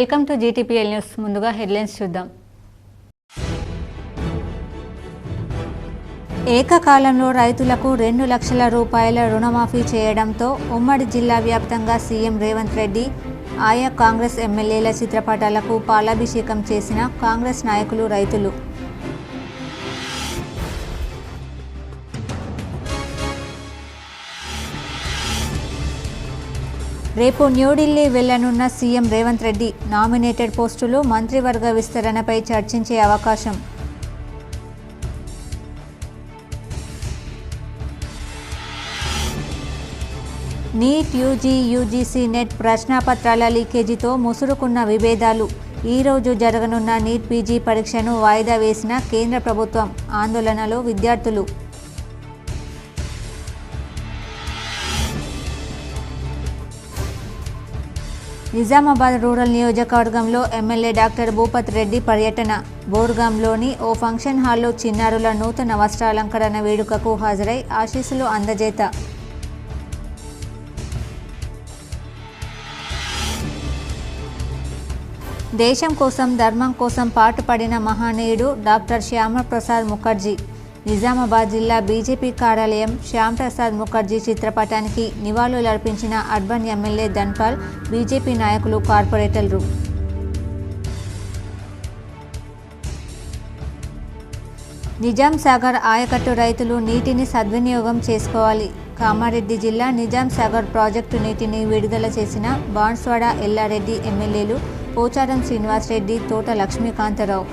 Welcome to GTPL news. ముందుగా headlines చూద్దాం. ఏకకాలంలో రైతులకు 2 లక్షల రూపాయల రుణమాఫీ చేయడంతో ఉమ్మడి జిల్లా వ్యాప్తంగా సీఎం రేవంత్ రెడ్డి ఆయా కాంగ్రెస్ ఎమ్మెల్యేల చిత్రపటాలకు పాలాభిషేకం చేసిన కాంగ్రెస్ నాయకులు, రైతులు. రేపు న్యూఢిల్లీ వెళ్లనున్న సీఎం రేవంత్ రెడ్డి నామినేటెడ్ పోస్టులు, మంత్రివర్గ విస్తరణపై చర్చించే అవకాశం. నీట్, యూజీ, యూజీసీ, నెట్ ప్రశ్నాపత్రాల లీకేజీతో ముసురుకున్న విభేదాలు. ఈరోజు జరగనున్న నీట్ పీజీ పరీక్షను వాయిదా వేసిన కేంద్ర ప్రభుత్వం. ఆందోళనలో విద్యార్థులు. నిజామాబాద్ రూరల్ నియోజకవర్గంలో ఎమ్మెల్యే డాక్టర్ భూపత్ రెడ్డి పర్యటన. బోర్గాంలోని ఓ ఫంక్షన్ హాల్లో చిన్నారుల నూతన వస్త్రాలంకరణ వేడుకకు హాజరై ఆశీస్సులు అందజేత. దేశం కోసం, ధర్మం కోసం పాటుపడిన మహనీయుడు డాక్టర్ శ్యామప్రసాద్ ముఖర్జీ. నిజామాబాద్ జిల్లా బీజేపీ కార్యాలయం శ్యాంప్రసాద్ ముఖర్జీ చిత్రపటానికి నివాళులర్పించిన అర్బన్ ఎమ్మెల్యే ధన్పాల్, బీజేపీ నాయకులు, కార్పొరేటర్లు. నిజాం సాగర్ ఆయకట్టు రైతులు నీటిని సద్వినియోగం చేసుకోవాలి. కామారెడ్డి జిల్లా నిజాం సాగర్ ప్రాజెక్టు నీటిని విడుదల చేసిన బాన్స్వాడ ఎల్లారెడ్డి ఎమ్మెల్యేలు పోచారం శ్రీనివాసరెడ్డి, తోట లక్ష్మీకాంతరావు.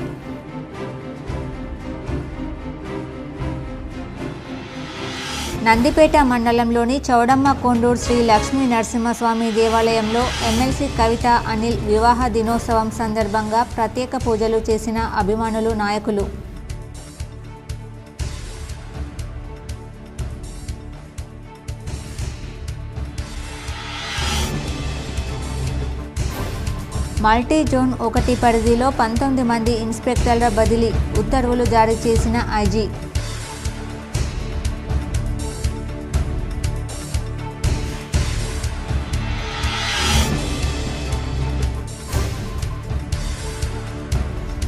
నందిపేట మండలంలోని చౌడమ్మ కొండూరు శ్రీ లక్ష్మీ నరసింహస్వామి దేవాలయంలో ఎమ్మెల్సీ కవిత అనిల్ వివాహ దినోత్సవం సందర్భంగా ప్రత్యేక పూజలు చేసిన అభిమానులు, నాయకులు. మల్టీ జోన్ 1 పరిధిలో 19 మంది ఇన్స్పెక్టర్ల బదిలీ. ఉత్తర్వులు జారీ చేసిన ఐజీ.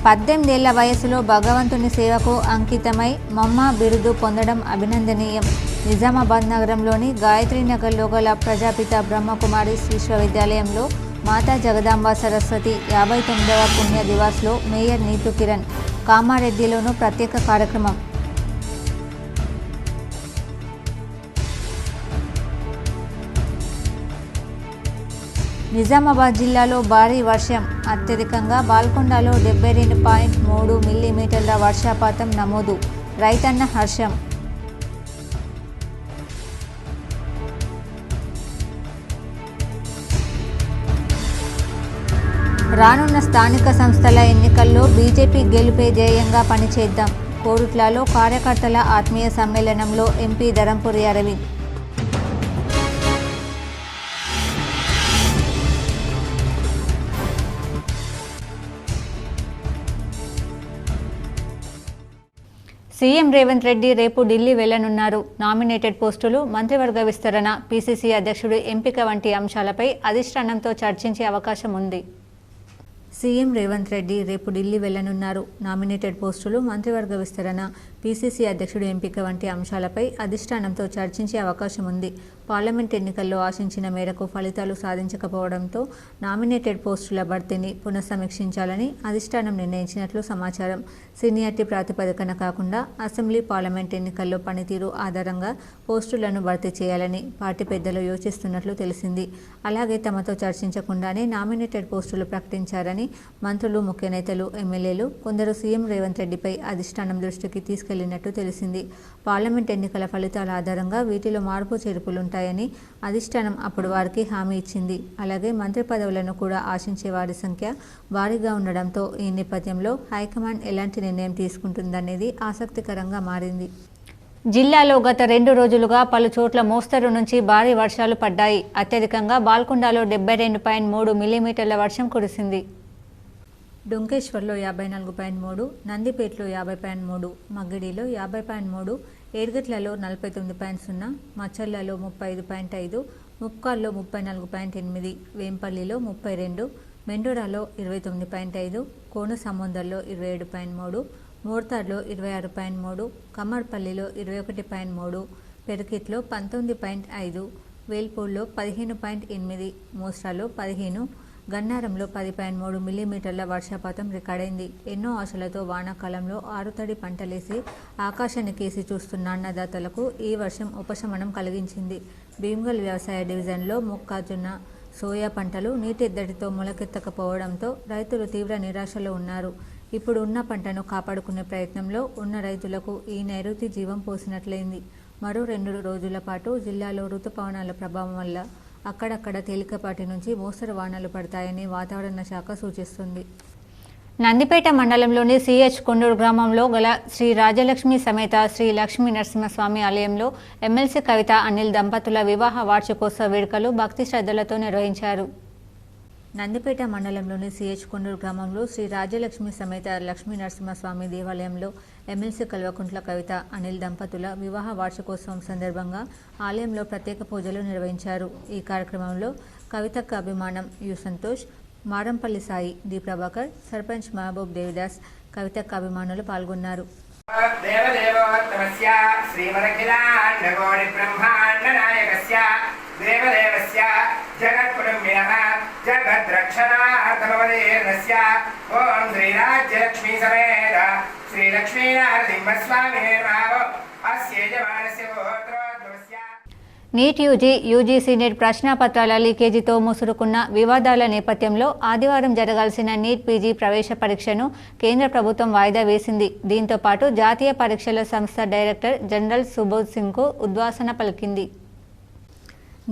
పద్దెనిమిదేళ్ల వయసులో భగవంతుని సేవకు అంకితమై మమ్మ బిరుదు పొందడం అభినందనీయం. నిజామాబాద్ నగరంలోని గాయత్రీనగర్లో గల ప్రజాపిత బ్రహ్మకుమారిస్ విశ్వవిద్యాలయంలో మాతా జగదాంబ సరస్వతి 59వ పుణ్య దివాస్లో మేయర్ నీతు కిరణ్. కామారెడ్డిలోనూ ప్రత్యేక కార్యక్రమం. నిజామాబాద్ జిల్లాలో భారీ వర్షం. అత్యధికంగా బాల్కొండలో 72.3 మిల్లీమీటర్ల వర్షపాతం నమోదు. రైతన్న హర్షం. రానున్న స్థానిక సంస్థల ఎన్నికల్లో బీజేపీ గెలుపే ధ్యేయంగా పనిచేద్దాం. కోరుట్లలో కార్యకర్తల ఆత్మీయ సమ్మేళనంలో ఎంపీ ధరంపురి అరవింద్. సీఎం రేవంత్ రెడ్డి రేపు ఢిల్లీ వెళ్లనున్నారు. నామినేటెడ్ పోస్టులు, మంత్రివర్గ విస్తరణ, పీసీసీ అధ్యక్షుడి ఎంపిక వంటి అంశాలపై అధిష్టానంతో చర్చించే అవకాశం ఉంది. సీఎం రేవంత్ రెడ్డి రేపు ఢిల్లీ వెళ్లనున్నారు. నామినేటెడ్ పోస్టులు, మంత్రివర్గ విస్తరణ, పీసీసీ అధ్యక్షుడి ఎంపిక వంటి అంశాలపై అధిష్టానంతో చర్చించే అవకాశం ఉంది. పార్లమెంట్ ఎన్నికల్లో ఆశించిన మేరకు ఫలితాలు సాధించకపోవడంతో నామినేటెడ్ పోస్టుల భర్తీని పునఃసమీక్షించాలని అధిష్టానం నిర్ణయించినట్లు సమాచారం. సీనియారిటీ ప్రాతిపదికన కాకుండా అసెంబ్లీ, పార్లమెంట్ ఎన్నికల్లో పనితీరు ఆధారంగా పోస్టులను భర్తీ చేయాలని పార్టీ పెద్దలు యోచిస్తున్నట్లు తెలిసింది. అలాగే తమతో చర్చించకుండానే నామినేటెడ్ పోస్టులు ప్రకటించారని మంత్రులు, ముఖ్య నేతలు, ఎమ్మెల్యేలు కొందరు సీఎం రేవంత్ రెడ్డిపై అధిష్టానం దృష్టికి తీసుకెళ్లినట్టు తెలిసింది. పార్లమెంట్ ఎన్నికల ఫలితాల ఆధారంగా వీటిలో మార్పు చేర్పులుంటాయని అధిష్టానం అప్పుడు వారికి హామీ ఇచ్చింది. అలాగే మంత్రి పదవులను కూడా ఆశించే వారి సంఖ్య భారీగా ఉండడంతో ఈ నేపథ్యంలో హైకమాండ్ ఎలాంటి నిర్ణయం తీసుకుంటుందనేది ఆసక్తికరంగా మారింది. జిల్లాలో గత 2 రోజులుగా పలు చోట్ల మోస్తరు నుంచి భారీ వర్షాలు పడ్డాయి. అత్యధికంగా బాల్కొండలో 72.3 మిల్లీమీటర్ల వర్షం కురిసింది. డొంకేశ్వర్లో 54.3, నందిపేటలో 50.3, మగ్గిడిలో 50.3, ఏడ్గట్లలో 49.0, మచ్చర్లలో 35.5, ముప్కాల్లో 34.8, వేంపల్లిలో 32, మెండోరాలో 29.5, కోనసముద్రంలో 27.3, మోర్తాడ్లో 26.3, కమ్మర్పల్లిలో 21.3, పెరికిట్లో 19.5, వేల్పూర్లో 15.8, మోస్రాలో 15, గన్నారంలో 10.3 మిల్లీమీటర్ల వర్షపాతం రికార్డైంది. ఎన్నో ఆశలతో వానాకాలంలో ఆరుతడి పంటలేసి ఆకాశాన్ని కేసి చూస్తున్న అన్నదాతలకు ఈ వర్షం ఉపశమనం కలిగించింది. భీమ్గల్ వ్యవసాయ డివిజన్లో మొక్కజొన్న, సోయా పంటలు నీటి ఎద్దడితో మొలకెత్తకపోవడంతో రైతులు తీవ్ర నిరాశలో ఉన్నారు. ఇప్పుడు ఉన్న పంటను కాపాడుకునే ప్రయత్నంలో ఉన్న రైతులకు ఈ నైరుతి జీవం పోసినట్లయింది. మరో 2 రోజుల పాటు జిల్లాలో రుతుపవనాల ప్రభావం వల్ల అక్కడక్కడ తేలికపాటి నుంచి మోస్తరు వానలు పడతాయని వాతావరణ శాఖ సూచిస్తుంది. నందిపేట మండలంలోని సిహెచ్ కొండూరు గ్రామంలో గల శ్రీ రాజలక్ష్మి సమేత శ్రీ లక్ష్మీ నరసింహస్వామి ఆలయంలో ఎమ్మెల్సీ కవిత, అనిల్ దంపతుల వివాహ వార్షికోత్సవ వేడుకలు భక్తి శ్రద్ధలతో నిర్వహించారు. నందిపేట మండలంలోని సిహెచ్ కొండూరు గ్రామంలో శ్రీ రాజలక్ష్మి సమేత లక్ష్మీ నరసింహస్వామి దేవాలయంలో ఎమ్మెల్సీ కల్వకుంట్ల కవిత, అనిల్ దంపతుల వివాహ వార్షికోత్సవం సందర్భంగా ఆలయంలో ప్రత్యేక పూజలు నిర్వహించారు. ఈ కార్యక్రమంలో కవితక్క అభిమానం యు సంతోష్, మారంపల్లి సాయి, డి ప్రభాకర్, సర్పంచ్ మహబూబ్ దేవిదాస్, కవితక్క అభిమానులు పాల్గొన్నారు. నీట్ యూజీసీ నెట్ ప్రశ్నాపత్రాల లీకేజీతో ముసురుకున్న వివాదాల నేపథ్యంలో ఆదివారం జరగాల్సిన నీట్ పీజీ ప్రవేశ పరీక్షను కేంద్ర ప్రభుత్వం వాయిదా వేసింది. దీంతో పాటు జాతీయ పరీక్షల సంస్థ డైరెక్టర్ జనరల్ సుబోధ్ సింగ్కు ఉద్వాసన పలికింది.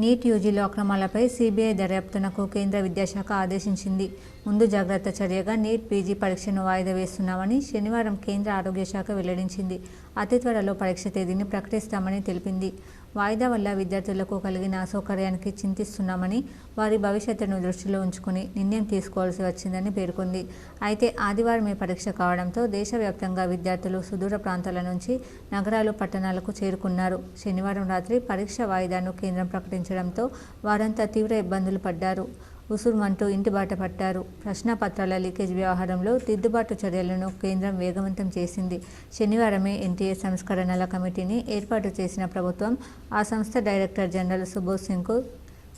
నీట్ యూజీలో అక్రమాలపై సిబిఐ దర్యాప్తునకు కేంద్ర విద్యాశాఖ ఆదేశించింది. ముందు జాగ్రత్త చర్యగా నీట్ పీజీ పరీక్షను వాయిదా వేస్తున్నామని శనివారం కేంద్ర ఆరోగ్య శాఖ వెల్లడించింది. అతి త్వరలో పరీక్ష తేదీని ప్రకటిస్తామని తెలిపింది. వాయిదా వల్ల విద్యార్థులకు కలిగిన అసౌకర్యానికి చింతిస్తున్నామని, వారి భవిష్యత్తును దృష్టిలో ఉంచుకుని నిర్ణయం తీసుకోవాల్సి వచ్చిందని పేర్కొంది. అయితే ఆదివారమే పరీక్ష కావడంతో దేశవ్యాప్తంగా విద్యార్థులు సుదూర ప్రాంతాల నుంచి నగరాలు, పట్టణాలకు చేరుకున్నారు. శనివారం రాత్రి పరీక్ష వాయిదాను కేంద్రం ప్రకటించడంతో వారంతా తీవ్ర ఇబ్బందులు పడ్డారు. ఉసురుమంటూ ఇంటి బాట పట్టారు. ప్రశ్నాపత్రాల లీకేజ్ వ్యవహారంలో దిద్దుబాటు చర్యలను కేంద్రం వేగవంతం చేసింది. శనివారమే ఎన్టీఏ సంస్కరణల కమిటీని ఏర్పాటు చేసిన ప్రభుత్వం ఆ సంస్థ డైరెక్టర్ జనరల్ సుబోధ్ సింగ్కు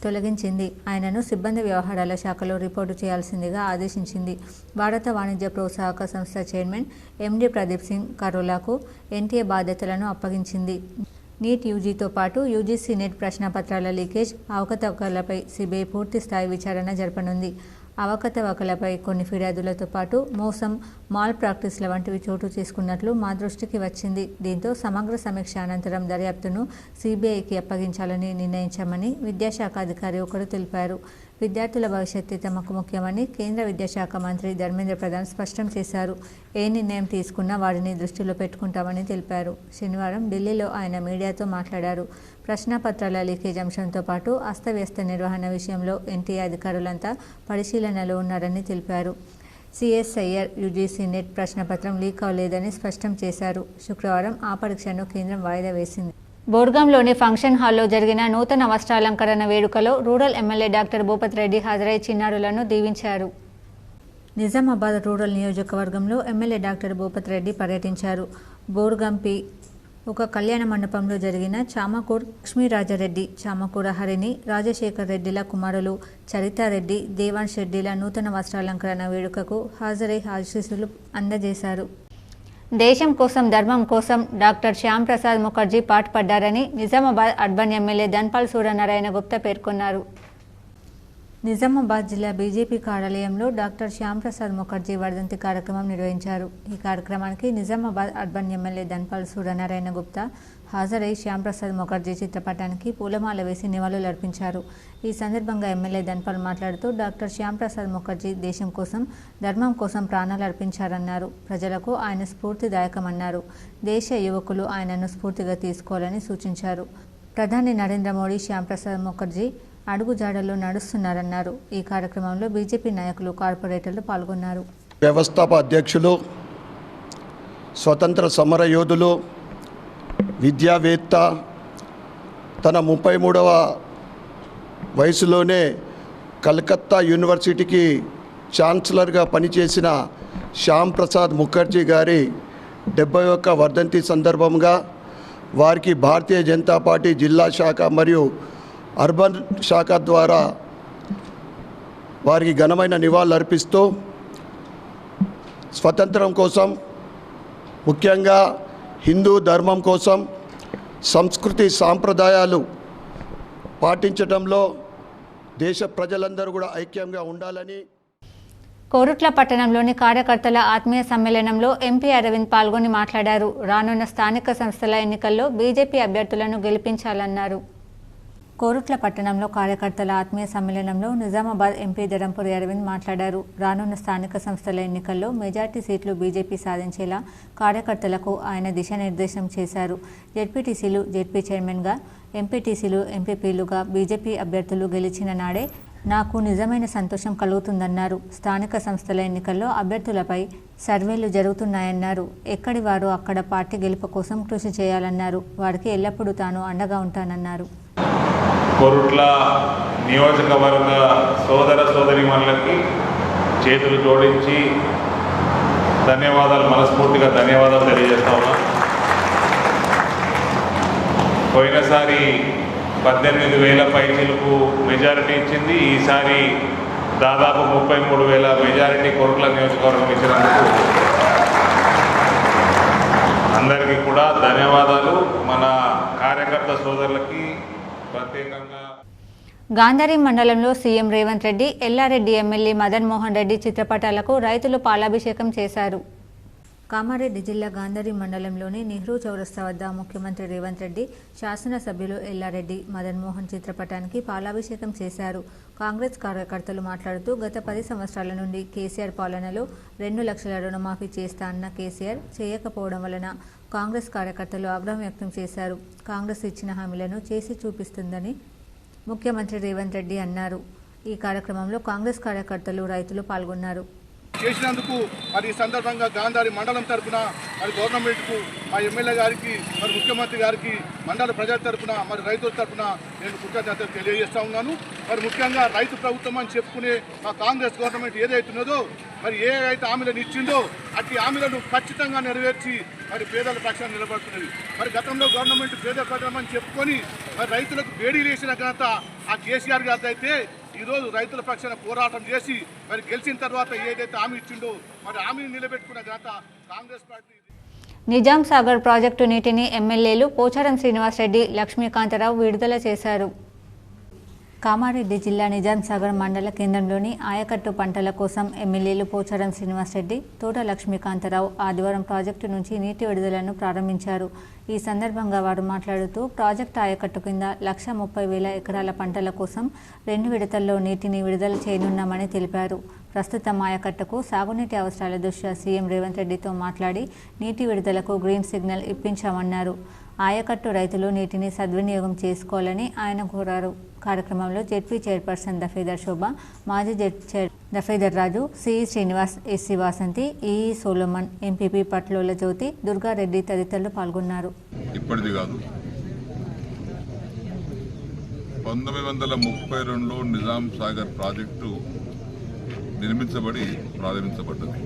తొలగించింది. ఆయనను సిబ్బంది వ్యవహారాల శాఖలో రిపోర్టు చేయాల్సిందిగా ఆదేశించింది. భారత వాణిజ్య ప్రోత్సాహక సంస్థ చైర్మన్ ఎండి ప్రదీప్ సింగ్ కరోలాకు ఎన్టీఏ బాధ్యతలను అప్పగించింది. నీట్ యూజీతో పాటు యూజీసీ నెట్ ప్రశ్నపత్రాల లీకేజ్ అవకతవకలపై సిబిఐ పూర్తి స్థాయి విచారణ జరపనుంది. అవకతవకలపై కొన్ని ఫిర్యాదులతో పాటు మోసం, మాల్ ప్రాక్టీస్ల వంటివి చోటు చేసుకున్నట్లు మా దృష్టికి వచ్చింది. దీంతో సమగ్ర సమీక్ష అనంతరం దర్యాప్తును సిబిఐకి అప్పగించాలని నిర్ణయించామని విద్యాశాఖ అధికారి ఒకరు తెలిపారు. విద్యార్థుల భవిష్యత్తు తమకు ముఖ్యమని కేంద్ర విద్యాశాఖ మంత్రి ధర్మేంద్ర ప్రధాన్ స్పష్టం చేశారు. ఏ నిర్ణయం తీసుకున్నా వారిని దృష్టిలో పెట్టుకుంటామని తెలిపారు. శనివారం ఢిల్లీలో ఆయన మీడియాతో మాట్లాడారు. ప్రశ్నాపత్రాల లీకేజ్ అంశంతో పాటు అస్తవ్యస్త నిర్వహణ విషయంలో ఎన్టీఏ అధికారులంతా పరిశీలనలో ఉన్నారని తెలిపారు. సిఎస్ఐఆర్ యూజీసీ నెట్ ప్రశ్నపత్రం లీక్ అవ్వలేదని స్పష్టం చేశారు. శుక్రవారం ఆ పరీక్షను కేంద్రం వాయిదా వేసింది. బోర్గాంలోని ఫంక్షన్ హాల్లో జరిగిన నూతన వస్త్రాలంకరణ వేడుకలో rural MLA doctor Bhupat Reddy హాజరై చిన్నారులను దీవించారు. నిజామాబాద్ రూరల్ నియోజకవర్గంలో ఎమ్మెల్యే డాక్టర్ భూపత్ రెడ్డి పర్యటించారు. బోర్గాంపి ఒక కళ్యాణ మండపంలో జరిగిన చామకూర్ లక్ష్మీరాజారెడ్డి, చామకూర హరిణి, రాజశేఖర్ రెడ్డిల కుమారులు చరితారెడ్డి, దేవాంశ్ రెడ్డిల నూతన వస్త్రాలంకరణ వేడుకకు హాజరై ఆశీస్సులు అందజేశారు. దేశం కోసం, ధర్మం కోసం డాక్టర్ శ్యామ్ ప్రసాద్ ముఖర్జీ పాటుపడ్డారని నిజామాబాద్ అర్బన్ ఎమ్మెల్యే ధన్పాల్ సూర్యనారాయణ గుప్తా పేర్కొన్నారు. నిజామాబాద్ జిల్లా బీజేపీ కార్యాలయంలో డాక్టర్ శ్యామ్ ప్రసాద్ ముఖర్జీ వర్ధంతి కార్యక్రమం నిర్వహించారు. ఈ కార్యక్రమానికి నిజామాబాద్ అర్బన్ ఎమ్మెల్యే ధన్పాల్ సూర్యనారాయణ గుప్తా హాజరై శ్యామ్ ప్రసాద్ ముఖర్జీ చిత్రపటానికి పూలమాల వేసి నివాళులర్పించారు. ఈ సందర్భంగా ఎమ్మెల్యే ధన్పాల్ మాట్లాడుతూ డాక్టర్ శ్యామ్ ప్రసాద్ ముఖర్జీ దేశం కోసం, ధర్మం కోసం ప్రాణాలు అర్పించారన్నారు. ప్రజలకు ఆయన స్ఫూర్తిదాయకమన్నారు. దేశ యువకులు ఆయనను స్ఫూర్తిగా తీసుకోవాలని సూచించారు. ప్రధాని నరేంద్ర మోడీ శ్యామ్ ప్రసాద్ ముఖర్జీ అడుగుజాడల్లో నడుస్తున్నారన్నారు. ఈ కార్యక్రమంలో బీజేపీ నాయకులు, కార్పొరేటర్లు పాల్గొన్నారు. వ్యవస్థాప అధ్యక్షులు, స్వతంత్ర సమర యోధులు, విద్యావేత్త, తన 33వ వయసులోనే కలకత్తా యూనివర్సిటీకి ఛాన్సలర్గా పనిచేసిన శ్యామ్ ప్రసాద్ ముఖర్జీ గారి 71వ వర్ధంతి సందర్భంగా వారికి భారతీయ జనతా పార్టీ జిల్లా శాఖ మరియు అర్బన్ శాఖ ద్వారా వారికి ఘనమైన నివాళులు అర్పిస్తూ స్వతంత్రం కోసం, ముఖ్యంగా హిందూ ధర్మం కోసం, సంస్కృతి సాంప్రదాయాలు పాటించడంలో దేశ ప్రజలందరూ కూడా ఐక్యంగా ఉండాలని. కోరుట్ల పట్టణంలోని కార్యకర్తల ఆత్మీయ సమ్మేళనంలో ఎంపీ అరవింద్ పాల్గొని మాట్లాడారు. రానున్న స్థానిక సంస్థల ఎన్నికల్లో బీజేపీ అభ్యర్థులను గెలిపించాలన్నారు. కోరుట్ల పట్టణంలో కార్యకర్తల ఆత్మీయ సమ్మేళనంలో నిజామాబాద్ ఎంపీ ధరంపురి అరవింద్ మాట్లాడారు. రానున్న స్థానిక సంస్థల ఎన్నికల్లో మెజార్టీ సీట్లు బీజేపీ సాధించేలా కార్యకర్తలకు ఆయన దిశానిర్దేశం చేశారు. జెడ్పీటీసీలు జెడ్పీ చైర్మన్గా, ఎంపీటీసీలు ఎంపీపీలుగా బీజేపీ అభ్యర్థులు గెలిచిన నాడే నాకు నిజమైన సంతోషం కలుగుతుందన్నారు. స్థానిక సంస్థల ఎన్నికల్లో అభ్యర్థులపై సర్వేలు జరుగుతున్నాయన్నారు. ఎక్కడి వారు అక్కడ పార్టీ గెలుపు కోసం కృషి చేయాలన్నారు. వారికి ఎల్లప్పుడూ తాను అండగా ఉంటానన్నారు. కోరుట్ల నియోజకవర్గ సోదర సోదరీమణులకి చేతులు జోడించి ధన్యవాదాలు, మనస్ఫూర్తిగా ధన్యవాదాలు తెలియజేస్తా ఉన్నా. పోయినసారి 18,000 పైసలకు మెజారిటీ ఇచ్చింది. ఈసారి దాదాపు 33,000 మెజారిటీ కోరుట్ల నియోజకవర్గం ఇచ్చినందుకు అందరికీ కూడా ధన్యవాదాలు. మన కార్యకర్త సోదరులకి ప్రత్యేకంగా. గాంధారి మండలంలో సీఎం రేవంత్ రెడ్డి, ఎల్లారెడ్డి ఎమ్మెల్యే మదన్ మోహన్ రెడ్డి చిత్రపటాలకు రైతులు పాలాభిషేకం చేశారు. కామారెడ్డి జిల్లా గాంధారి మండలంలోని నెహ్రూ చౌరస్తా వద్ద ముఖ్యమంత్రి రేవంత్ రెడ్డి, శాసనసభ్యులు ఎల్లారెడ్డి, మదన్ మోహన్ చిత్రపటానికి పాలాభిషేకం చేశారు. కాంగ్రెస్ కార్యకర్తలు మాట్లాడుతూ గత 10 సంవత్సరాల నుండి కేసీఆర్ పాలనలో 2 లక్షల రుణమాఫీ చేస్తా అన్న కేసీఆర్ చేయకపోవడం వలన కాంగ్రెస్ కార్యకర్తలు ఆగ్రహం వ్యక్తం చేశారు. కాంగ్రెస్ ఇచ్చిన హామీలను చేసి చూపిస్తుందని ముఖ్యమంత్రి రేవంత్ రెడ్డి అన్నారు. ఈ కార్యక్రమంలో కాంగ్రెస్ కార్యకర్తలు, రైతులు పాల్గొన్నారు. చేసినందుకు మరి ఈ సందర్భంగా గాంధారి మండలం తరఫున మరి గవర్నమెంట్కు, మా ఎమ్మెల్యే గారికి, మరి ముఖ్యమంత్రి గారికి, మండల ప్రజల తరఫున, మరి రైతుల తరఫున నేను కృతజ్ఞతలు తెలియజేస్తా ఉన్నాను. మరి ముఖ్యంగా రైతు ప్రభుత్వం అని చెప్పుకునే మా కాంగ్రెస్ గవర్నమెంట్ ఏదైతున్నదో, మరి ఏవైతే హామీలను ఇచ్చిందో అట్టి హామీలను ఖచ్చితంగా నెరవేర్చి మరి పేదల పక్షాన నిలబడుతున్నది. మరి గతంలో గవర్నమెంట్ పేద ప్రజలమని చెప్పుకొని మరి రైతులకు వేడి వేసిన ఘనత ఆ కేసీఆర్ గారిది అయితే, ఈరోజు రైతుల పక్షాన పోరాటం చేసి మరి గెలిచిన తర్వాత ఏదైతే హామీ ఇచ్చిండో మరి హామీని నిలబెట్టుకున్న ఘనత కాంగ్రెస్ పార్టీ. నిజాం సాగర్ ప్రాజెక్టు నీటిని ఎమ్మెల్యేలు పోచారం శ్రీనివాసరెడ్డి, లక్ష్మీకాంతరావు విడుదల చేశారు. కామారెడ్డి జిల్లా నిజాం సాగర్ మండల కేంద్రంలోని ఆయకట్టు పంటల కోసం ఎమ్మెల్యేలు పోచారం శ్రీనివాసరెడ్డి, తోట లక్ష్మీకాంతరావు ఆదివారం ప్రాజెక్టు నుంచి నీటి విడుదలను ప్రారంభించారు. ఈ సందర్భంగా వారు మాట్లాడుతూ ప్రాజెక్టు ఆయకట్టు కింద 130,000 ఎకరాల పంటల కోసం 2 విడతల్లో నీటిని విడుదల చేయనున్నామని తెలిపారు. ప్రస్తుతం ఆయకట్టుకు సాగునీటి అవసరాల దృష్ట్యా సీఎం రేవంత్ రెడ్డితో మాట్లాడి నీటి విడుదలకు గ్రీన్ సిగ్నల్ ఇప్పించామన్నారు. ఆయకట్టు రైతులు నీటిని సద్వినియోగం చేసుకోవాలని ఆయన కోరారు. కార్యక్రమంలో జెడ్పీ చైర్పర్సన్ దఫేదర్ శోభ, మాజీ Z Dafedar Raju, CE Srinivas, SE Vasanthi, EE Solomon, MPP Patlola Jyothi, Durgareddy తదితరులు పాల్గొన్నారు. ఇప్పటిది కాదు, 1932లో నిజాం సాగర్ ప్రాజెక్టు నిర్మించబడి ప్రారంభించబడ్డది.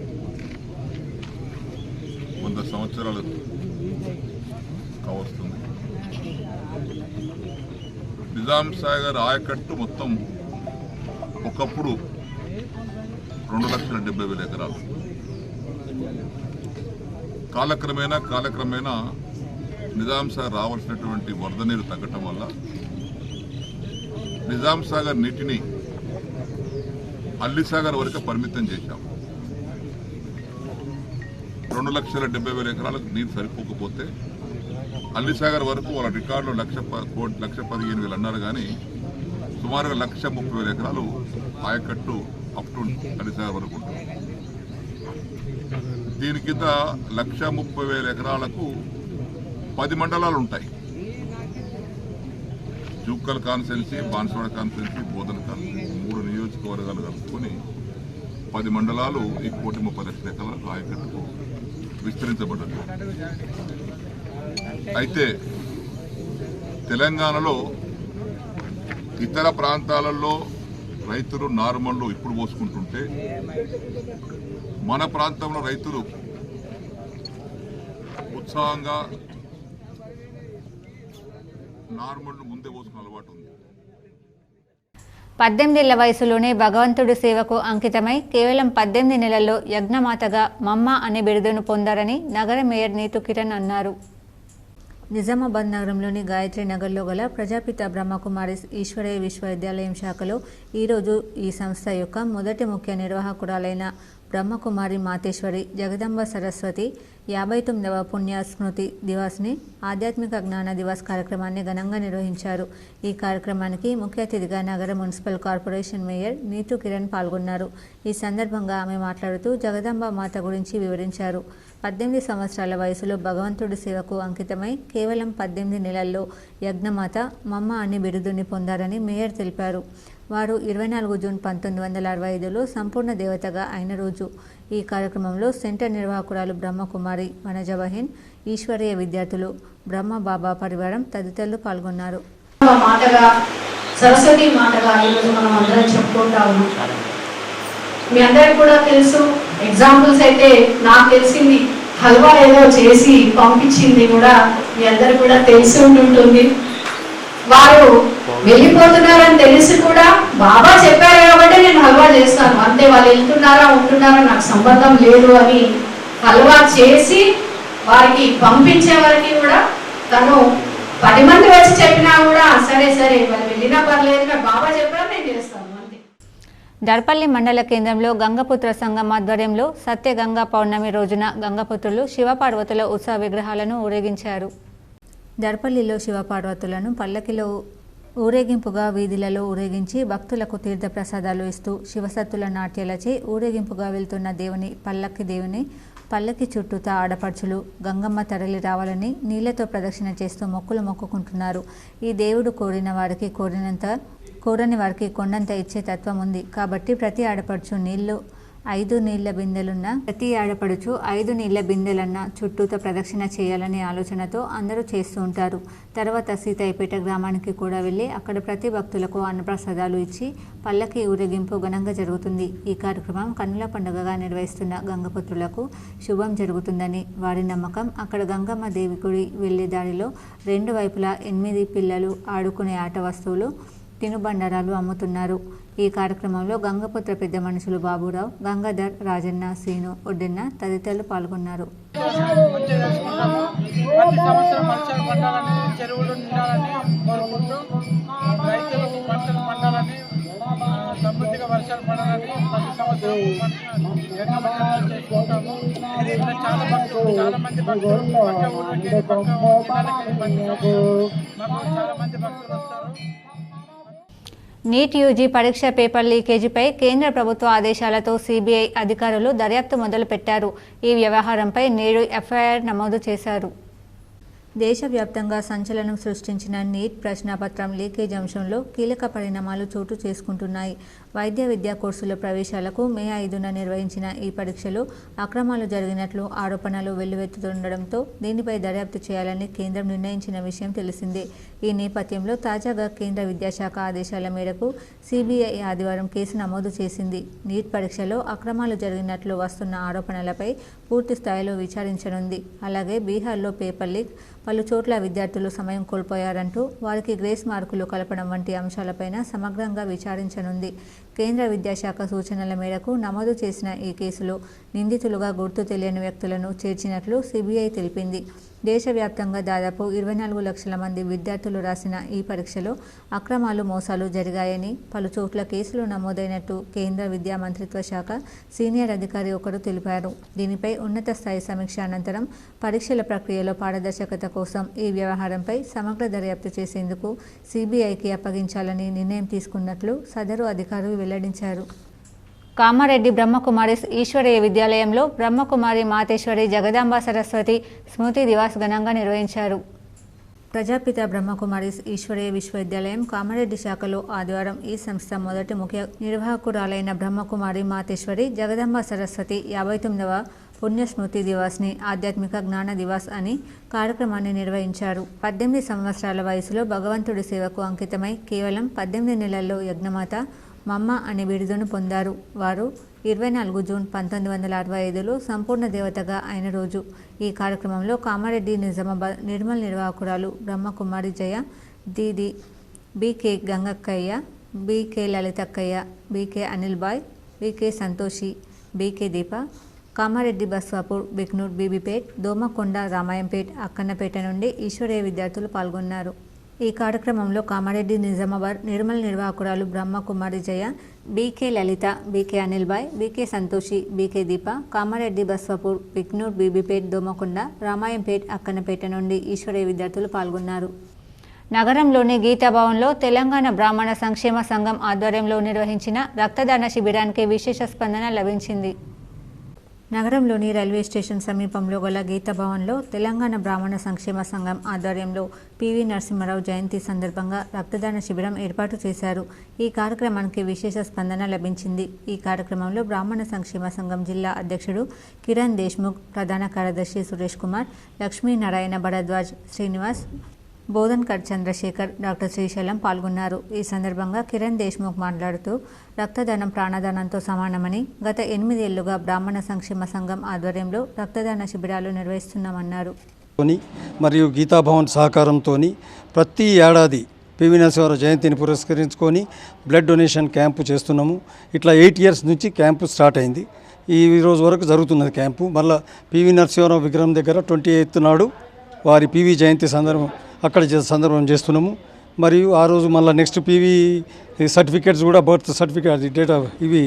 100 సంవత్సరాలు కావస్తుంది. నిజాం సాగర్ ఆయకట్టు మొత్తం ఒకప్పుడు 2,70,000 ఎకరాలు. కాలక్రమేణా నిజాం సాగర్ రావాల్సినటువంటి వరద నీరు తగ్గటం వల్ల నిజాం సాగర్ నీటిని అల్లిసాగర్ వరకు పరిమితం చేశాం. 2,70,000 ఎకరాలకు నీరు సరిపోకపోతే అల్లిసాగర్ వరకు వాళ్ళ రికార్డులో 1,15,000 అన్నారు. కానీ సుమారుగా 1,30,000 ఎకరాలు ఆయకట్టు అప్ టు అల్లిసాగర్ వరకు ఉంటుంది. దీని కింద 1,30,000 ఎకరాలకు 10 మండలాలు ఉంటాయి. జూక్కల్ కాన్స్టిట్యున్సీ, బాన్సువాడ కాన్స్టిట్యున్సీ, బోధన కాన్స్టిట్యున్సీ 3 నియోజకవర్గాలు కలుపుకొని 10 మండలాలు ఈ 1,30,00,000 ఎకరాలకు ఆయకట్టుకు విస్తరించబడ్డది. అయితే తెలంగాణలో ఇతర ప్రాంతాలలో రైతులు నార్మల్లు ఇప్పుడు పోసుకుంటుంటే మన ప్రాంతంలో రైతులు ఉత్సాహంగా నార్మల్ను ముందే పోసుకునే అలవాటు ఉంది. 18 ఏళ్ల వయసులోనే భగవంతుడి సేవకు అంకితమై కేవలం 18 నెలల్లో యజ్ఞమాతగా మమ్మ అనే బిరుదును పొందారని నగర మేయర్ నీతు కిరణ్ అన్నారు. నిజామాబాద్ నగరంలోని గాయత్రి నగర్లో గల ప్రజాపిత బ్రహ్మకుమారిస్ ఈశ్వరయ్య విశ్వవిద్యాలయం శాఖలో ఈరోజు ఈ సంస్థ యొక్క మొదటి ముఖ్య నిర్వాహకురాలైన బ్రహ్మకుమారి మాతేశ్వరి జగదంబ సరస్వతి 59వ పుణ్యస్మృతి దివాస్ని ఆధ్యాత్మిక జ్ఞాన దివాస్ కార్యక్రమాన్ని ఘనంగా నిర్వహించారు. ఈ కార్యక్రమానికి ముఖ్య అతిథిగా నగర municipal corporation mayor Neetu Kiran పాల్గొన్నారు. ఈ సందర్భంగా ఆమె మాట్లాడుతూ జగదంబ మాత గురించి వివరించారు. 18 సంవత్సరాల వయసులో భగవంతుడి సేవకు అంకితమై కేవలం 18 నెలల్లో యజ్ఞమాత మమ్మ అనే బిరుదుని పొందారని మేయర్ తెలిపారు. వారు 24 జూన్ 1965లో సంపూర్ణ దేవతగా అయిన రోజు. ఈ కార్యక్రమంలో సెంటర్ నిర్వాహకురాలు బ్రహ్మకుమారి వనజబహీన్, ఈశ్వరీయ విద్యార్థులు, బ్రహ్మ బాబా పరివారం తదితరులు పాల్గొన్నారు. మాటగా సరస్వతి మాటగా ఈరోజు మనం అందరం చెప్పుకుంటా ఉన్నాం. మీ అందరికి కూడా తెలుసు, ఎగ్జాంపుల్స్ అయితే నాకు తెలిసింది హల్వా ఏదో చేసి పంపించింది కూడా మీ అందరికి కూడా తెలిసి ఉంటుంది. వారు వెళ్ళిపోతున్నారని తెలిసి కూడా బాబా చెప్పారు కాబట్టి నేను హల్వా చేస్తాను, అంతే వాళ్ళు వెళ్తున్నారా ఉంటున్నారా నాకు సంబంధం లేదు అని హల్వా చేసి వారికి పంపించే వరకు కూడా తను 10 మంది వచ్చి చెప్పినా కూడా సరే సరే వాళ్ళు వెళ్ళినా పర్లేదు, నాకు బాబా చెప్పారు నేను చేస్తాను. దర్పల్లి మండల కేంద్రంలో గంగపుత్ర సంఘం ఆధ్వర్యంలో సత్య గంగా పౌర్ణమి రోజున గంగపుత్రులు శివపార్వతుల ఉత్సవ విగ్రహాలను ఊరేగించారు. దర్పల్లిలో శివపార్వతులను పల్లకిలో ఊరేగింపుగా వీధులలో ఊరేగించి భక్తులకు తీర్థ ప్రసాదాలు ఇస్తూ శివసత్తుల నాట్యాలచే ఊరేగింపుగా వెళ్తున్న దేవుని పల్లకి చుట్టూతా ఆడపడుచులు గంగమ్మ తరలి రావాలని నీళ్లతో ప్రదక్షిణ చేస్తూ మొక్కులు మొక్కుకుంటున్నారు. ఈ దేవుడు కోరిన వారికి కోరని వారికి కొండంత ఇచ్చే తత్వం ఉంది కాబట్టి ప్రతి ఆడపడుచు 5 నీళ్ల బిందెలన్నా చుట్టూతో ప్రదక్షిణ చేయాలనే ఆలోచనతో అందరూ చేస్తూ ఉంటారు. తర్వాత సీతాయిపేట గ్రామానికి కూడా వెళ్ళి అక్కడ ప్రతి భక్తులకు అన్నప్రసాదాలు ఇచ్చి పల్లకి ఊరేగింపు ఘనంగా జరుగుతుంది. ఈ కార్యక్రమం కన్నుల పండుగగా నిర్వహిస్తున్న గంగపుత్రులకు శుభం జరుగుతుందని వారి నమ్మకం. అక్కడ గంగమ్మ దేవి గుడి వెళ్లే దారిలో 2 వైపులా 8 పిల్లలు ఆడుకునే ఆట వస్తువులు, తినుబండారాలు అమ్ముతున్నారు. ఈ కార్యక్రమంలో గంగపుత్ర పెద్ద మనుషులు బాబురావు, గంగాధర్, రాజన్న, సీను, ఒడ్డెన్న తదితరులు పాల్గొన్నారు. ప్రతి సంవత్సరం వర్షాలు పండాలని, చెరువులు నిండాలని కోరుకుంటూ రైతులకు పంటలు పండాలని, సమృద్ధిగా వర్షాలు పడాలని ప్రతి సంవత్సరం చేసుకుంటాము. చాలా మంది భక్తులు పక్క ఊళ్ళకి పక్క జిల్లాలకి మాకు చాలా మంది భక్తులు వస్తారు. నీట్ యూజీ పరీక్ష పేపర్ లీకేజీపై కేంద్ర ప్రభుత్వ ఆదేశాలతో సిబిఐ అధికారులు దర్యాప్తు మొదలుపెట్టారు. ఈ వ్యవహారంపై నేడు ఎఫ్ఐఆర్ నమోదు చేశారు. దేశవ్యాప్తంగా సంచలనం సృష్టించిన నీట్ ప్రశ్నాపత్రం లీకేజ్ అంశంలో కీలక పరిణామాలు చోటు చేసుకుంటున్నాయి. వైద్య విద్యా కోర్సుల ప్రవేశాలకు మే 5న నిర్వహించిన ఈ పరీక్షలో అక్రమాలు జరిగినట్లు ఆరోపణలు వెల్లువెత్తుతుండటంతో దీనిపై దర్యాప్తు చేయాలని కేంద్రం నిర్ణయించిన విషయం తెలిసిందే. ఈ నేపథ్యంలో తాజాగా కేంద్ర విద్యాశాఖ ఆదేశాల మేరకు సిబిఐ ఆదివారం కేసు నమోదు చేసింది. నీట్ పరీక్షలో అక్రమాలు జరిగినట్లు వస్తున్న ఆరోపణలపై పూర్తి స్థాయిలో విచారించనుంది. అలాగే బీహార్లో పేపర్ లీక్, పలు చోట్ల విద్యార్థులు సమయం కోల్పోయారంటూ వారికి గ్రేస్ మార్కులు కలపడం వంటి అంశాలపైన సమగ్రంగా విచారించనుంది. కేంద్ర విద్యాశాఖ సూచనల మేరకు నమోదు చేసిన ఈ కేసులో నిందితులుగా గుర్తు తెలియని వ్యక్తులను చేర్చినట్లు సిబిఐ తెలిపింది. దేశవ్యాప్తంగా దాదాపు 24 లక్షల మంది విద్యార్థులు రాసిన ఈ పరీక్షలో అక్రమాలు, మోసాలు జరిగాయని, పలు చోట్ల కేసులు నమోదైనట్టు కేంద్ర విద్యా మంత్రిత్వ శాఖ సీనియర్ అధికారి ఒకరు తెలిపారు. దీనిపై ఉన్నత స్థాయి సమీక్ష అనంతరం పరీక్షల ప్రక్రియలో పారదర్శకత కోసం ఈ వ్యవహారంపై సమగ్ర దర్యాప్తు చేసేందుకు సిబిఐకి అప్పగించాలని నిర్ణయం తీసుకున్నట్లు సదరు అధికారులు వెల్లడించారు. కామారెడ్డి బ్రహ్మకుమారిస్ ఈశ్వరీయ విద్యాలయంలో బ్రహ్మకుమారి మాతేశ్వరి జగదాంబ సరస్వతి స్మృతి దివాస్ ఘనంగా నిర్వహించారు. ప్రజాపిత బ్రహ్మకుమారిస్ ఈశ్వరీయ విశ్వవిద్యాలయం కామారెడ్డి శాఖలో ఆదివారం ఈ సంస్థ మొదటి ముఖ్య నిర్వాహకురాలైన బ్రహ్మకుమారి మాతేశ్వరి జగదాంబ సరస్వతి 59వ పుణ్యస్మృతి దివాస్ని ఆధ్యాత్మిక జ్ఞాన దివాస్ అని కార్యక్రమాన్ని నిర్వహించారు. 18 సంవత్సరాల వయసులో భగవంతుడి సేవకు అంకితమై కేవలం 18 నెలల్లో యజ్ఞమాత మమ్మ అనే బిరుదును పొందారు. వారు 24 జూన్ 1965లో సంపూర్ణ దేవతగా అయిన రోజు. ఈ కార్యక్రమంలో కామారెడ్డి నిజామాబాద్ నిర్మల్ నిర్వాహకురాలు Brahmakumari Jaya, Didi BK Gangakkayya, BK Lalithakkayya, BK Anil Bhai, BK Santoshi, BK Deepa, Kamareddy Baswapur, Biknoor, Bibipet, Domakonda, Ramayampet, Akkannapeta నుండి ఈశ్వరీయ విద్యార్థులు పాల్గొన్నారు. ఈ కార్యక్రమంలో కామారెడ్డి నిజామాబాద్ నిర్మల్ నిర్వాహకురాలు Brahmakumari Jaya, BK Lalitha, BK Anil Bhai, BK Santoshi, BK Deepa, Kamareddy Baswapur, Biknoor, Bibipet, Domakonda, Ramayampet, Akkannapeta నుండి ఈశ్వరీయ విద్యార్థులు పాల్గొన్నారు. నగరంలోని గీతాభవన్లో తెలంగాణ బ్రాహ్మణ సంక్షేమ సంఘం ఆధ్వర్యంలో నిర్వహించిన రక్తదాన శిబిరానికి విశేష స్పందన లభించింది. నగరంలోని రైల్వే స్టేషన్ సమీపంలో గల గీతాభవన్లో తెలంగాణ బ్రాహ్మణ సంక్షేమ సంఘం ఆధ్వర్యంలో పివి నరసింహారావు జయంతి సందర్భంగా రక్తదాన శిబిరం ఏర్పాటు చేశారు. ఈ కార్యక్రమానికి విశేష స్పందన లభించింది. ఈ కార్యక్రమంలో బ్రాహ్మణ సంక్షేమ సంఘం జిల్లా అధ్యక్షుడు కిరణ్ దేశ్ముఖ్, ప్రధాన కార్యదర్శి సురేష్ కుమార్, లక్ష్మీనారాయణ భరద్వాజ్, శ్రీనివాస్, బోధన్కర్ చంద్రశేఖర్, డాక్టర్ శ్రీశైలం పాల్గొన్నారు. ఈ సందర్భంగా కిరణ్ దేశ్ముఖ్ మాట్లాడుతూ రక్తదానం ప్రాణదానంతో సమానమని గత 8 ఏళ్లుగా బ్రాహ్మణ సంక్షేమ సంఘం ఆధ్వర్యంలో రక్తదాన శిబిరాలు నిర్వహిస్తున్నామన్నారు. మరియు గీతాభవన్ సహకారంతో ప్రతి ఏడాది పివి నరసింహారావు జయంతిని పురస్కరించుకొని బ్లడ్ డొనేషన్ క్యాంపు చేస్తున్నాము. ఇట్లా 8 ఇయర్స్ నుంచి క్యాంపు స్టార్ట్ అయింది. ఈ రోజు వరకు జరుగుతున్నది క్యాంపు. మళ్ళీ పివి నరసింహారావు విగ్రహం దగ్గర 28 నాడు వారి పివి జయంతి సందర్భం చేస్తున్నాము. మరియు ఆ రోజు మళ్ళీ నెక్స్ట్ పివి సర్టిఫికేట్స్ కూడా, బర్త్ సర్టిఫికేట్, డేట్ ఆఫ్ ఇవి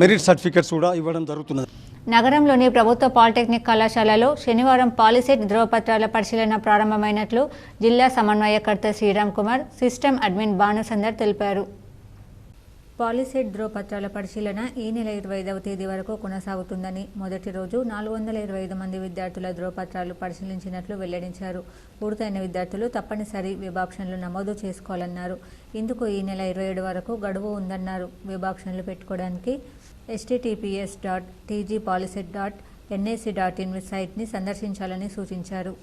మెరిట్ సర్టిఫికేట్స్ కూడా ఇవ్వడం జరుగుతున్నది. నగరంలోని ప్రభుత్వ పాలిటెక్నిక్ కళాశాలలో శనివారం పాలిసెట్ ధ్రువపత్రాల పరిశీలన ప్రారంభమైనట్లు జిల్లా సమన్వయకర్త శ్రీరామ్ కుమార్, సిస్టమ్ అడ్మిన్ భానుసందర్ తెలిపారు. పాలిసెట్ ధ్రువపత్రాల పరిశీలన ఈ నెల 25వ తేదీ వరకు కొనసాగుతుందని, మొదటి రోజు 425 మంది విద్యార్థుల ధ్రువపత్రాలు పరిశీలించినట్లు వెల్లడించారు. పూర్తయిన విద్యార్థులు తప్పనిసరి వెబ్ ఆప్షన్లు నమోదు చేసుకోవాలన్నారు. ఇందుకు ఈ నెల 27 వరకు గడువు ఉందన్నారు. వెబ్ ఆప్షన్లు పెట్టుకోవడానికి https.tgpoliset.nic.in సైట్ని సందర్శించాలని సూచించారు.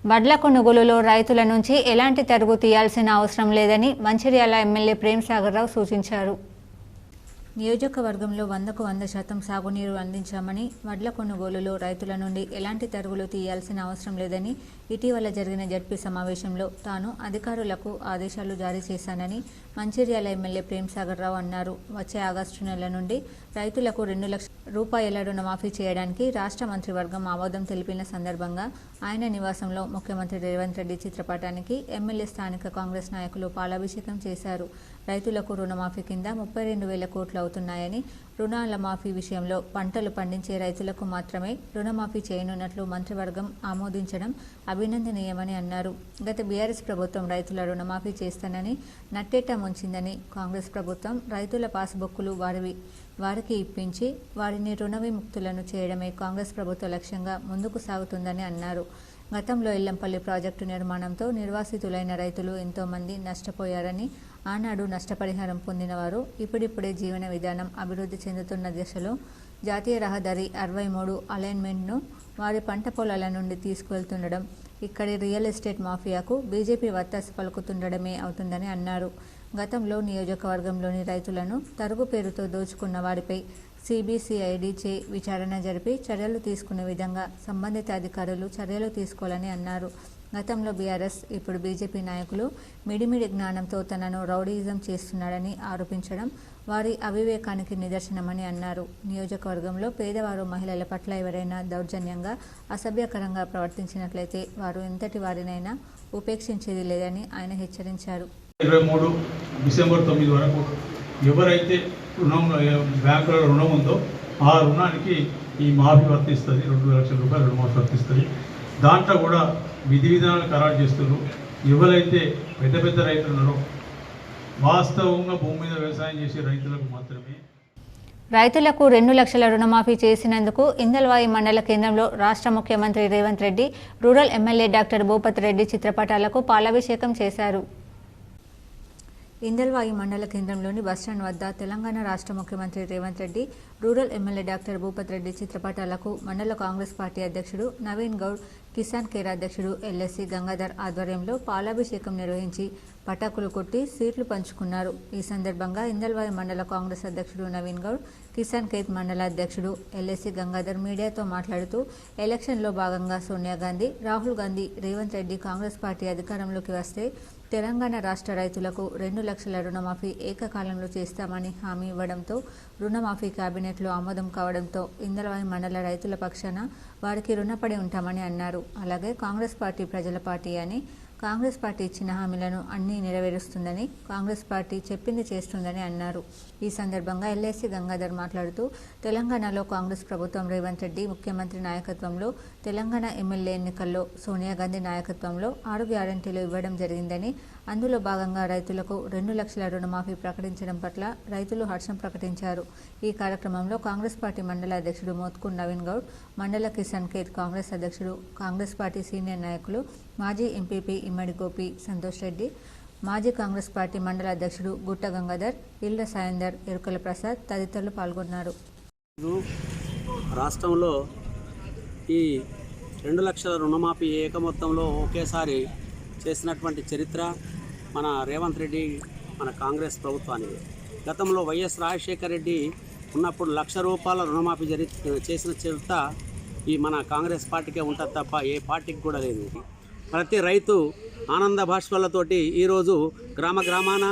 వడ్ల కొనుగోలులో రైతుల నుంచి ఎలాంటి తరుగు తీయాల్సిన అవసరం లేదని మంచిర్యాల ఎమ్మెల్యే ప్రేమ్సాగర్ రావు సూచించారు. నియోజకవర్గంలో 100కు 100% సాగునీరు అందించామని, వడ్ల కొనుగోలులో రైతుల నుండి ఎలాంటి తరుగులు తీయాల్సిన అవసరం లేదని ఇటీవల జరిగిన జడ్పీ సమావేశంలో తాను అధికారులకు ఆదేశాలు జారీ చేశానని మంచిర్యాల ఎమ్మెల్యే ప్రేమ్సాగర్ రావు అన్నారు. వచ్చే ఆగస్టు నెల నుండి రైతులకు 2 లక్షల రూపాయల రుణమాఫీ చేయడానికి రాష్ట్ర మంత్రివర్గం ఆమోదం తెలిపిన సందర్భంగా ఆయన నివాసంలో ముఖ్యమంత్రి రేవంత్ రెడ్డి చిత్రపటానికి ఎమ్మెల్యే స్థానిక కాంగ్రెస్ నాయకులు పాలాభిషేకం చేశారు. రైతులకు రుణమాఫీ కింద 32,000 కోట్లు అవుతున్నాయని, రుణాల మాఫీ విషయంలో పంటలు పండించే రైతులకు మాత్రమే రుణమాఫీ చేయనున్నట్లు మంత్రివర్గం ఆమోదించడం అభినందనీయమని అన్నారు. గత బీఆర్ఎస్ ప్రభుత్వం రైతుల రుణమాఫీ చేస్తానని నట్టేట ముంచిందని, కాంగ్రెస్ ప్రభుత్వం రైతుల పాస్బుక్కులు వారికి ఇప్పించి వారిని రుణ విముక్తులను చేయడమే కాంగ్రెస్ ప్రభుత్వ లక్ష్యంగా ముందుకు సాగుతుందని అన్నారు. గతంలో ఎల్లంపల్లి ప్రాజెక్టు నిర్మాణంతో నిర్వాసితులైన రైతులు ఎంతోమంది నష్టపోయారని, ఆనాడు నష్టపరిహారం పొందిన వారు ఇప్పుడిప్పుడే జీవన విధానం అభివృద్ధి చెందుతున్న దశలో జాతీయ రహదారి 63 అలైన్మెంట్ను వారి పంట పొలాల నుండి తీసుకువెళ్తుండడం, ఇక్కడి రియల్ ఎస్టేట్ మాఫియాకు బీజేపీ వత్తాసు పలుకుతుండడమే అవుతుందని అన్నారు. గతంలో నియోజకవర్గంలోని రైతులను తరుగు పేరుతో దోచుకున్న వారిపై సిబిసిఐడి చే విచారణ జరిపి చర్యలు తీసుకునే విధంగా సంబంధిత అధికారులు చర్యలు తీసుకోవాలని అన్నారు. గతంలో బీఆర్ఎస్, ఇప్పుడు బీజేపీ నాయకులు మిడిమిడి జ్ఞానంతో తనను రౌడీయిజం చేస్తున్నాడని ఆరోపించడం వారి అవివేకానికి నిదర్శనమని అన్నారు. నియోజకవర్గంలో పేదవారు, మహిళల పట్ల ఎవరైనా దౌర్జన్యంగా, అసభ్యకరంగా ప్రవర్తించినట్లయితే వారు ఎంతటి వారినైనా ఉపేక్షించేది లేదని ఆయన హెచ్చరించారు. 23 డిసెంబర్ 9 వరకు ఎవరైతే బ్యాంకులలో రుణం ఉందో ఆ రుణానికి ఈ మాఫీ వర్తిస్తుంది. 2 లక్షల రూపాయలు రుణమాఫీ వర్తిస్తుంది. దాంట్లో కూడా విధి విధానాలు ఖరారు చేస్తున్నారు. ఎవరైతే పెద్ద పెద్ద రైతులు ఉన్నారో వాస్తవంగా భూమి మీద వ్యవసాయం చేసే రైతులకు మాత్రమే. రైతులకు 2 లక్షల రుణమాఫీ చేసినందుకు ఇందల్వాయి మండల కేంద్రంలో రాష్ట్ర ముఖ్యమంత్రి Revanth Reddy, rural MLA doctor Bhupathi Reddy చిత్రపటాలకు పాలాభిషేకం చేశారు. ఇందల్వాయి మండల కేంద్రంలోని బస్టాండ్ వద్ద తెలంగాణ రాష్ట్ర ముఖ్యమంత్రి Revanth Reddy, rural MLA doctor Bhupathi Reddy చిత్రపటాలకు మండల కాంగ్రెస్ పార్టీ అధ్యక్షుడు నవీన్ గౌడ్, కిసాన్ కేర్ అధ్యక్షుడు ఎల్ఎస్సి గంగాధర్ ఆధ్వర్యంలో పాలాభిషేకం నిర్వహించి పటాకులు కొట్టి సీట్లు పంచుకున్నారు. ఈ సందర్భంగా ఇందల్వాయి మండల కాంగ్రెస్ అధ్యక్షుడు నవీన్ గౌడ్, కిసాన్ ఖేత్ మండల అధ్యక్షుడు ఎల్ఎస్సి గంగాధర్ మీడియాతో మాట్లాడుతూ ఎలక్షన్లో భాగంగా సోనియా గాంధీ, రాహుల్ గాంధీ, రేవంత్ రెడ్డి కాంగ్రెస్ పార్టీ అధికారంలోకి వస్తే తెలంగాణ రాష్ట్ర రైతులకు 2 లక్షల రుణమాఫీ ఏకకాలంలో చేస్తామని హామీ ఇవ్వడంతో రుణమాఫీ కేబినెట్లో ఆమోదం కావడంతో ఇందల్వాయి మండల రైతుల పక్షాన వారికి రుణపడి ఉంటామని అన్నారు. అలాగే కాంగ్రెస్ పార్టీ ప్రజల పార్టీ అని, కాంగ్రెస్ పార్టీ ఇచ్చిన హామీలను అన్నీ నెరవేరుస్తుందని, కాంగ్రెస్ పార్టీ చెప్పింది చేస్తుందని అన్నారు. ఈ సందర్భంగా ఎల్ఎస్సి గంగాధర్ మాట్లాడుతూ తెలంగాణలో కాంగ్రెస్ ప్రభుత్వం రేవంత్ రెడ్డి ముఖ్యమంత్రి నాయకత్వంలో తెలంగాణ ఎమ్మెల్యే ఎన్నికల్లో సోనియా గాంధీ నాయకత్వంలో 6 గ్యారెంటీలు ఇవ్వడం జరిగిందని, అందులో భాగంగా రైతులకు 2 లక్షల రుణమాఫీ ప్రకటించడం పట్ల రైతులు హర్షం ప్రకటించారు. ఈ కార్యక్రమంలో కాంగ్రెస్ పార్టీ మండల అధ్యక్షుడు మోత్కూర్ నవీన్ గౌడ్, మండల కిసాన్ ఖేత్ కాంగ్రెస్ అధ్యక్షుడు, కాంగ్రెస్ పార్టీ సీనియర్ నాయకులు మాజీ ఎంపీపీ ఇమ్మడి గోపి సంతోష్ రెడ్డి, మాజీ కాంగ్రెస్ పార్టీ మండల అధ్యక్షుడు గుట్ట గంగాధర్, ఇళ్ల సాయందర్, ఎరుకల ప్రసాద్ తదితరులు పాల్గొన్నారు. రాష్ట్రంలో ఈ 2 లక్షల రుణమాఫీ ఏక మొత్తంలో ఒకేసారి చేసినటువంటి చరిత్ర మన రేవంత్ రెడ్డి, మన కాంగ్రెస్ ప్రభుత్వానికి. గతంలో వైఎస్ రాజశేఖర రెడ్డి ఉన్నప్పుడు ₹1,00,000 రుణమాఫీ చేసిన చరిత్ర ఈ మన కాంగ్రెస్ పార్టీకే ఉంటుంది తప్ప ఏ పార్టీకి కూడా లేదు. ప్రతి రైతు ఆనంద భాష్పాలతోటి ఈరోజు గ్రామాన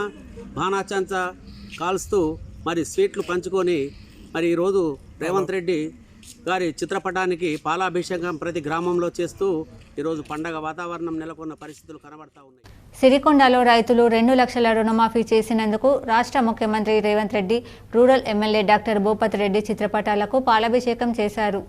బాణాచంచ కాల్స్తూ మరి స్వీట్లు పంచుకొని మరి ఈరోజు రేవంత్ రెడ్డి గారి చిత్రపటానికి పాలాభిషేకం ప్రతి గ్రామంలో చేస్తూ ఈరోజు పండగ వాతావరణం నెలకొన్న పరిస్థితులు కనబడతా ఉన్నాయి. సిరికొండలో రైతులు 2 లక్షల రుణమాఫీ చేసినందుకు రాష్ట్ర ముఖ్యమంత్రి Revanth Reddy, rural MLA doctor Bhupathi Reddy చిత్రపటాలకు పాలాభిషేకం చేశారు.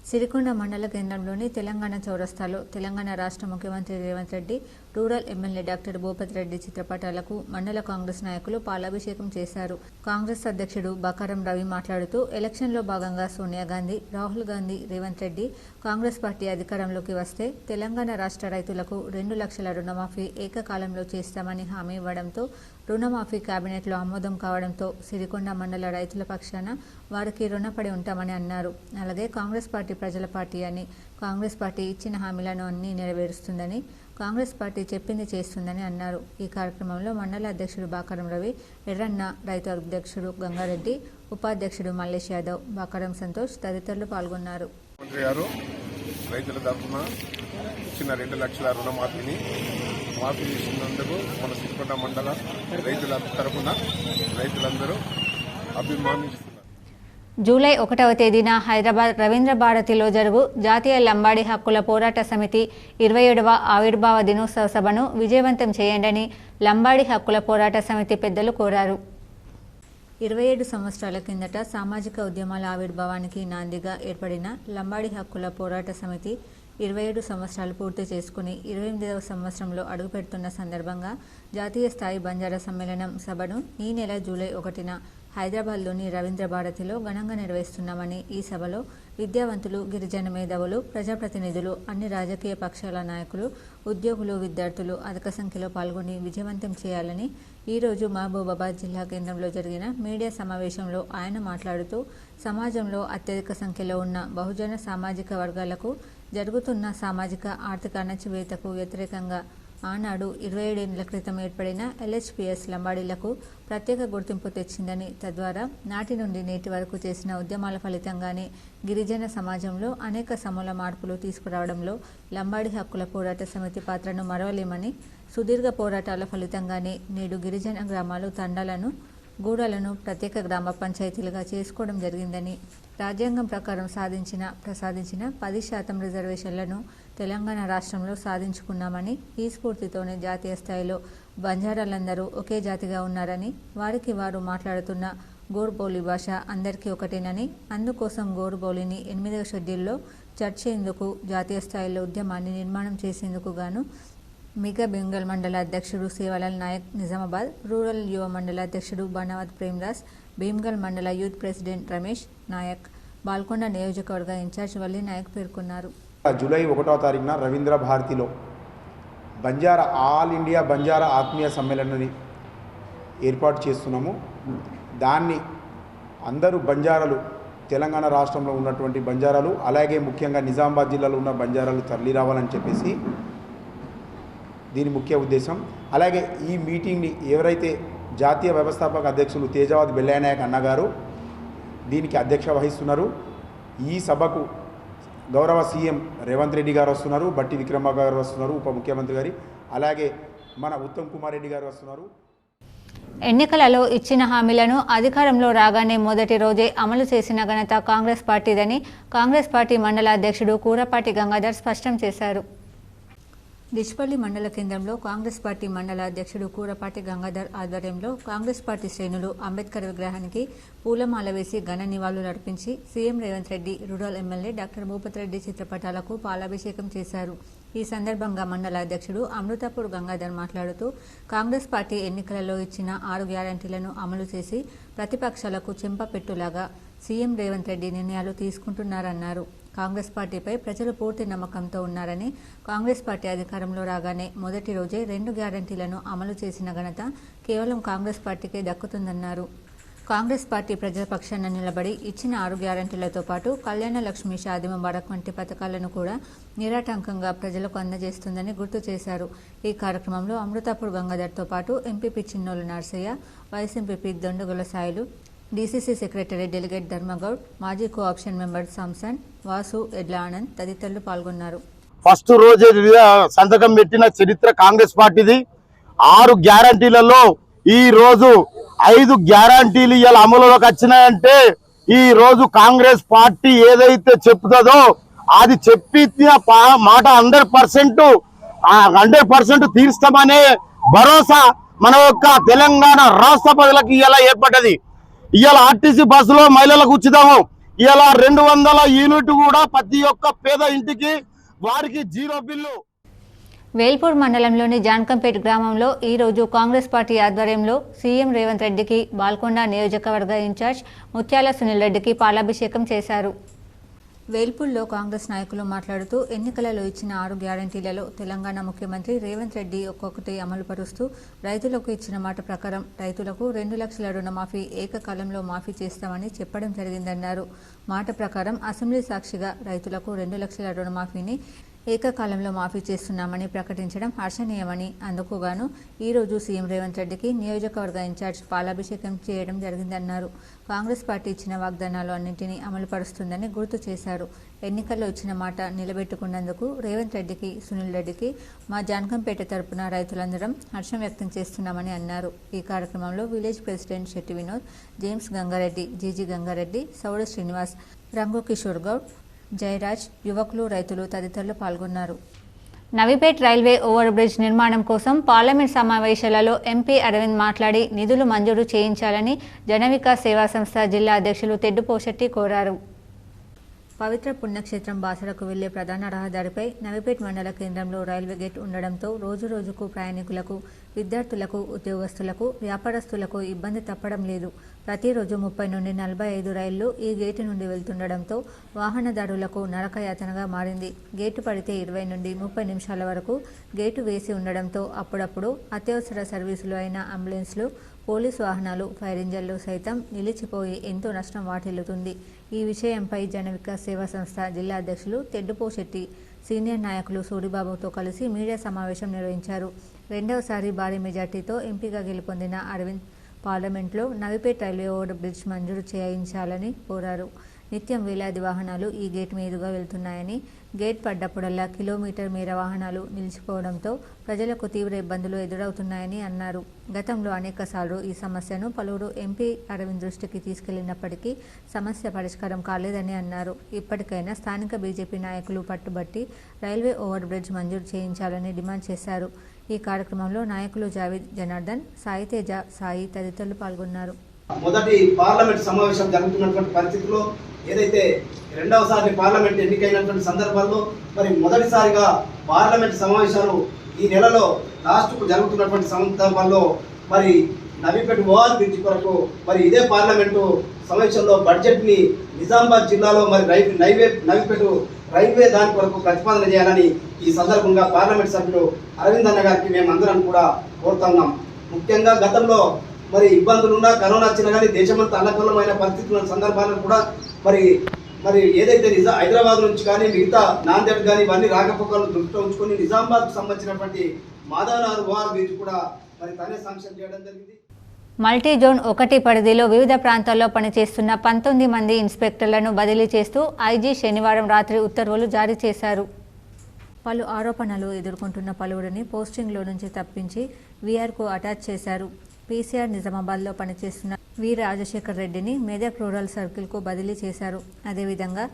సిరికొండ మండల కేంద్రంలోని తెలంగాణ చౌరస్తాలో తెలంగాణ రాష్ట్ర ముఖ్యమంత్రి Revanth Reddy, rural MLA doctor Bhupathi Reddy చిత్రపటాలకు మండల కాంగ్రెస్ నాయకులు పాలాభిషేకం చేశారు. కాంగ్రెస్ అధ్యక్షుడు బకారం రవి మాట్లాడుతూ ఎలక్షన్లో భాగంగా సోనియా గాంధీ, రాహుల్ గాంధీ, రేవంత్ రెడ్డి కాంగ్రెస్ పార్టీ అధికారంలోకి వస్తే తెలంగాణ రాష్ట్ర రైతులకు 2 లక్షల రుణమాఫీ ఏకకాలంలో చేస్తామని హామీ ఇవ్వడంతో రుణమాఫీ కేబినెట్లో ఆమోదం కావడంతో సిరికొండ మండల రైతుల పక్షాన వారికి రుణపడి ఉంటామని అన్నారు. అలాగే కాంగ్రెస్ పార్టీ ప్రజల పార్టీ అని, కాంగ్రెస్ పార్టీ ఇచ్చిన హామీలను అన్నీ నెరవేరుస్తుందని, కాంగ్రెస్ పార్టీ చెప్పింది చేస్తుందని అన్నారు. ఈ కార్యక్రమంలో మండల అధ్యక్షుడు బాకారం రవి, ఎర్రన్న, రైతు అధ్యక్షుడు గంగారెడ్డి, ఉపాధ్యక్షుడు మల్లేష్ యాదవ్, బాకారం సంతోష్ తదితరులు పాల్గొన్నారు. రైతుల తరఫున ఇచ్చిన 2 లక్షల రుణమాఫీని మాఫీ చేసినందుకు మన సిరికొండ మండల రైతుల తరఫున రైతులందరూ అభిమానిస్తున్నారు. జూలై 1వ తేదీన హైదరాబాద్ రవీంద్ర భారతిలో జరుగు జాతీయ లంబాడి హక్కుల పోరాట సమితి 27వ ఆవిర్భావ దినోత్సవ సభను విజయవంతం చేయండని లంబాడి హక్కుల పోరాట సమితి పెద్దలు కోరారు. 27 సంవత్సరాల కిందట సామాజిక ఉద్యమాల ఆవిర్భావానికి నాందిగా ఏర్పడిన లంబాడి హక్కుల పోరాట సమితి 27 సంవత్సరాలు పూర్తి చేసుకుని 28వ సంవత్సరంలో అడుగుపెడుతున్న సందర్భంగా జాతీయ స్థాయి బంజారా సమ్మేళనం సభను ఈ నెల జూలై 1న హైదరాబాద్లోని రవీంద్ర భారతిలో ఘనంగా నిర్వహిస్తున్నామని, ఈ సభలో విద్యావంతులు, గిరిజన మేధావులు, ప్రజాప్రతినిధులు, అన్ని రాజకీయ పక్షాల నాయకులు, ఉద్యోగులు, విద్యార్థులు అధిక సంఖ్యలో పాల్గొని విజయవంతం చేయాలని ఈరోజు మహబూబాబాద్ జిల్లా కేంద్రంలో జరిగిన మీడియా సమావేశంలో ఆయన మాట్లాడుతూ సమాజంలో అత్యధిక సంఖ్యలో ఉన్న బహుజన సామాజిక వర్గాలకు జరుగుతున్న సామాజిక ఆర్థిక అణచివేతకు వ్యతిరేకంగా ఆనాడు 27 ఏళ్ల క్రితం ఏర్పడిన LHPS లంబాడీలకు ప్రత్యేక గుర్తింపు తెచ్చిందని, తద్వారా నాటి నుండి నేటి వరకు చేసిన ఉద్యమాల ఫలితంగానే గిరిజన సమాజంలో అనేక సమూల మార్పులు తీసుకురావడంలో లంబాడీ హక్కుల పోరాట సమితి పాత్రను మరవలేమని, సుదీర్ఘ పోరాటాల ఫలితంగానే నేడు గిరిజన గ్రామాలు తండాలను, గూడలను ప్రత్యేక గ్రామ పంచాయతీలుగా చేసుకోవడం జరిగిందని, రాజ్యాంగం ప్రకారం ప్రసాదించిన 10% రిజర్వేషన్లను తెలంగాణ రాష్ట్రంలో సాధించుకున్నామని, ఈ స్ఫూర్తితోనే జాతీయ స్థాయిలో బంజారాలందరూ ఒకే జాతిగా ఉన్నారని, వారికి వారు మాట్లాడుతున్న గోర్బోలి భాష అందరికీ ఒకటేనని, అందుకోసం గోర్బోలిని 8వ షెడ్యూల్లో చర్చేందుకు జాతీయ స్థాయిలో ఉద్యమాన్ని నిర్మాణం చేసేందుకు గాను మిగా బెంగల్ మండల అధ్యక్షుడు సేవలాల్ నాయక్ నిజామాబాద్, రూరల్ యువ మండల అధ్యక్షుడు బనావత్ ప్రేమ్దాస్, భీమ్గల్ మండల యూత్ ప్రెసిడెంట్ రమేష్ నాయక్, బాల్కొండ నియోజకవర్గ ఇన్ఛార్జ్ వల్లి నాయక్ పేర్కొన్నారు. జూలై 1వ తారీఖున రవీంద్ర భారతిలో ఆల్ ఇండియా బంజారా ఆత్మీయ సమ్మేళనాన్ని ఏర్పాటు చేస్తున్నాము. దాన్ని అందరూ బంజారాలు, తెలంగాణ రాష్ట్రంలో ఉన్నటువంటి బంజారాలు, అలాగే ముఖ్యంగా నిజామాబాద్ జిల్లాలో ఉన్న బంజారాలు తరలి రావాలని చెప్పేసి దీని ముఖ్య ఉద్దేశం. అలాగే ఈ మీటింగ్ని ఎవరైతే జాతీయ వ్యవస్థాపక అధ్యక్షులు తేజావత్ బెల్లానాయక్ అన్నగారు దీనికి అధ్యక్ష వహిస్తున్నారు. ఈ సభకు గౌరవ సీఎం రేవంత్ రెడ్డి గారు వస్తున్నారు, బట్టి విక్రమార్క గారు వస్తున్నారు, ఉప ముఖ్యమంత్రి గారు, అలాగే మన ఉత్తమ్ కుమార్ రెడ్డి గారు వస్తున్నారు. ఎన్నికలలో ఇచ్చిన హామీలను అధికారంలో రాగానే మొదటి రోజే అమలు చేసిన ఘనత కాంగ్రెస్ పార్టీదని కాంగ్రెస్ పార్టీ మండల అధ్యక్షుడు కూరపాటి గంగాధర్ స్పష్టం చేశారు. డిచ్పల్లి మండల కేంద్రంలో కాంగ్రెస్ పార్టీ మండల అధ్యక్షుడు కూరపాటి గంగాధర్ ఆధ్వర్యంలో కాంగ్రెస్ పార్టీ శ్రేణులు అంబేద్కర్ విగ్రహానికి పూలమాల వేసి ఘన నివాళులు అర్పించి CM Revanth Reddy, rural MLA doctor Bhupathi Reddy చిత్రపటాలకు పాలాభిషేకం చేశారు. ఈ సందర్భంగా మండల అధ్యక్షుడు అమృతాపూర్ గంగాధర్ మాట్లాడుతూ కాంగ్రెస్ పార్టీ ఎన్నికలలో ఇచ్చిన 6 గ్యారంటీలను అమలు చేసి ప్రతిపక్షాలకు చెంపపెట్టులాగా సీఎం రేవంత్ రెడ్డి నిర్ణయాలు తీసుకుంటున్నారన్నారు. కాంగ్రెస్ పార్టీపై ప్రజలు పూర్తి నమ్మకంతో ఉన్నారని, కాంగ్రెస్ పార్టీ అధికారంలో రాగానే మొదటి రోజే 2 గ్యారంటీలను అమలు చేసిన ఘనత కేవలం కాంగ్రెస్ పార్టీకే దక్కుతుందన్నారు. కాంగ్రెస్ పార్టీ ప్రజల పక్షాన నిలబడి ఇచ్చిన 6 గ్యారంటీలతో పాటు కళ్యాణ లక్ష్మి, షాదీ ముబారక్ వంటి పథకాలను కూడా నిరాటంకంగా ప్రజలకు అందజేస్తుందని గుర్తు చేశారు. ఈ కార్యక్రమంలో అమృతాపూర్ గంగాధర్తో పాటు MPP Chinnolu Narsayya, vice MPP Dondagula Sailu, DCC secretary delegate Dharmagoud, మాజీ కోఆప్షన్ మెంబర్ సంసన్, వాసు, ఎడ్ల ఆనంద్ తదితరులు పాల్గొన్నారు. ఫస్ట్ రోజే సంతకం పెట్టిన చరిత్ర కాంగ్రెస్ పార్టీది. 6 గ్యారంటీలలో ఈ రోజు 5 గ్యారంటీలు ఇలా అమలులోకి వచ్చినాయంటే ఈ రోజు కాంగ్రెస్ పార్టీ ఏదైతే చెప్తుందో అది చెప్పిన మాట 100% తీర్స్తామనే భరోసా మన యొక్క తెలంగాణ రాష్ట్ర ప్రజలకు ఇలా ఏర్పడ్డది. ఇవాళ ఆర్టీసీ బస్సులో మహిళలకు ఉచితము, ఇవాళ 200 యూనిట్ కూడా ప్రతి ఒక్క పేద ఇంటికి వారికి 0 బిల్లు. వేల్పూర్ మండలంలోని జాన్కంపేట్ గ్రామంలో ఈరోజు కాంగ్రెస్ పార్టీ ఆధ్వర్యంలో సీఎం రేవంత్ రెడ్డికి బాల్కొండ నియోజకవర్గ ఇన్ఛార్జ్ ముత్యాల సునీల్ రెడ్డికి పాలాభిషేకం చేశారు. వేల్పూర్లో కాంగ్రెస్ నాయకులు మాట్లాడుతూ ఎన్నికలలో ఇచ్చిన 6 గ్యారంటీలలో తెలంగాణ ముఖ్యమంత్రి రేవంత్ రెడ్డి ఒక్కొక్కటి అమలుపరుస్తూ రైతులకు ఇచ్చిన మాట ప్రకారం రైతులకు 2 లక్షల రుణమాఫీ ఏకకాలంలో మాఫీ చేస్తామని చెప్పడం జరిగిందన్నారు. మాట ప్రకారం అసెంబ్లీ సాక్షిగా రైతులకు 2 లక్షల రుణమాఫీని ఏకకాలంలో మాఫీ చేస్తున్నామని ప్రకటించడం హర్షణీయమని, అందుకుగాను ఈరోజు సీఎం రేవంత్ రెడ్డికి నియోజకవర్గ ఇన్ఛార్జ్ పాలాభిషేకం చేయడం జరిగిందన్నారు. కాంగ్రెస్ పార్టీ ఇచ్చిన వాగ్దానాలు అన్నింటినీ అమలుపరుస్తుందని గుర్తు చేశారు. ఎన్నికల్లో ఇచ్చిన మాట నిలబెట్టుకున్నందుకు రేవంత్ రెడ్డికి, సునీల్ రెడ్డికి మా జాన్కంపేట తరపున రైతులందరం హర్షం వ్యక్తం చేస్తున్నామని అన్నారు. ఈ కార్యక్రమంలో village president Shetty Vinod, James Gangareddy, GG Gangareddy, Sowda Srinivas, Rangu Kishore Goud, Jayaraj, యువకులు, రైతులు తదితరులు పాల్గొన్నారు. నవీపేట్ రైల్వే ఓవర్ బ్రిడ్జ్ నిర్మాణం కోసం పార్లమెంట్ సమావేశాలలో ఎంపీ అరవింద్ మాట్లాడి నిధులు మంజూరు చేయించాలని జనవికాస్ సేవా సంస్థ జిల్లా అధ్యక్షులు తెడ్డు పోషెట్టి కోరారు. పవిత్ర పుణ్యక్షేత్రం బాసరకు వెళ్లే ప్రధాన రహదారిపై నవీపేట్ మండల కేంద్రంలో రైల్వే గేట్ ఉండడంతో రోజురోజుకు ప్రయాణికులకు, విద్యార్థులకు, ఉద్యోగస్తులకు, వ్యాపారస్తులకు ఇబ్బంది తప్పడం లేదు. ప్రతిరోజు 30 నుండి 45 రైళ్లు ఈ గేటు నుండి వెళ్తుండడంతో వాహనదారులకు నరకయాతనగా మారింది. గేటు పడితే 20 నుండి 30 నిమిషాల వరకు గేటు వేసి ఉండడంతో అప్పుడప్పుడు అత్యవసర సర్వీసులు అయిన అంబులెన్స్లు, పోలీసు వాహనాలు, ఫైర్ ఇంజన్లు సైతం నిలిచిపోయి ఎంతో నష్టం వాటిల్లుతుంది. ఈ విషయంపై జనవికాస్ సేవా సంస్థ జిల్లా అధ్యక్షులు తెడ్డుపోశెట్టి సీనియర్ నాయకులు సూరిబాబుతో కలిసి మీడియా సమావేశం నిర్వహించారు. రెండవసారి భారీ మెజార్టీతో ఎంపీగా గెలుపొందిన అరవింద్ పార్లమెంట్లో నవీపేట్ రైల్వే ఓవర్ బ్రిడ్జ్ మంజూరు చేయించాలని కోరారు. నిత్యం వేలాది వాహనాలు ఈ గేట్ మీదుగా వెళ్తున్నాయని, గేట్ పడ్డప్పుడల్లా కిలోమీటర్ మేర వాహనాలు నిలిచిపోవడంతో ప్రజలకు తీవ్ర ఇబ్బందులు ఎదురవుతున్నాయని అన్నారు. గతంలో అనేకసార్లు ఈ సమస్యను పలువురు ఎంపీ అరవింద్ దృష్టికి తీసుకెళ్లినప్పటికీ సమస్య పరిష్కారం కాలేదని అన్నారు. ఇప్పటికైనా స్థానిక బీజేపీ నాయకులు పట్టుబట్టి రైల్వే ఓవర్ బ్రిడ్జ్ మంజూరు చేయించాలని డిమాండ్ చేశారు. ఈ కార్యక్రమంలో నాయకులు జావేద్ జనార్దన్, సాయి తేజ, సాయి తదితరులు పాల్గొన్నారు. మొదటి పార్లమెంట్ సమావేశం జరుగుతున్నటువంటి పరిస్థితుల్లో ఏదైతే రెండవసారి పార్లమెంట్ ఎన్నికైనటువంటి సందర్భాల్లో మరి మొదటిసారిగా పార్లమెంట్ సమావేశాలు ఈ నెలలో లాస్ట్కు జరుగుతున్నటువంటి సందర్భాల్లో మరి నవీపేట ఓవర్ బ్రిడ్జ్ కొరకు మరి ఇదే పార్లమెంటు సమావేశంలో బడ్జెట్ని నిజామాబాద్ జిల్లాలో మరి నవీపేట రైల్వే దాని కొరకు ప్రతిపాదన చేయాలని ఈ సందర్భంగా పార్లమెంట్ సభ్యులు అరవింద్ అన్న గారికి మేమందరం కూడా కోరుతున్నాం. ముఖ్యంగా గతంలో మరి ఇబ్బందులున్నా, కరోనా వచ్చినా కానీ దేశమంతా అల్లకల్లమైన పరిస్థితుల సందర్భాలను కూడా మరి ఏదైతే హైదరాబాద్ నుంచి కానీ మిగతా నాందేడ్ కానీ ఇవన్నీ రాకపోకలను దృష్టిలో ఉంచుకొని నిజామాబాద్కు సంబంధించినటువంటి మాధవనగర్ ఓఆర్ బీచ్ కూడా మరి తనే శాంక్షన్ చేయడం జరిగింది. మల్టీ జోన్ 1 పరిధిలో వివిధ ప్రాంతాల్లో పనిచేస్తున్న 19 మంది ఇన్స్పెక్టర్లను బదిలీ చేస్తూ ఐజీ శనివారం రాత్రి ఉత్తర్వులు జారీ చేశారు. పలు ఆరోపణలు ఎదుర్కొంటున్న పలువురిని పోస్టింగ్లో నుంచి తప్పించి వీఆర్కు అటాచ్ చేశారు. పీసీఆర్ నిజామాబాద్లో పనిచేస్తున్న వి రాజశేఖర్ రెడ్డిని మెదక్ రూరల్ సర్కిల్కు బదిలీ చేశారు. అదేవిధంగా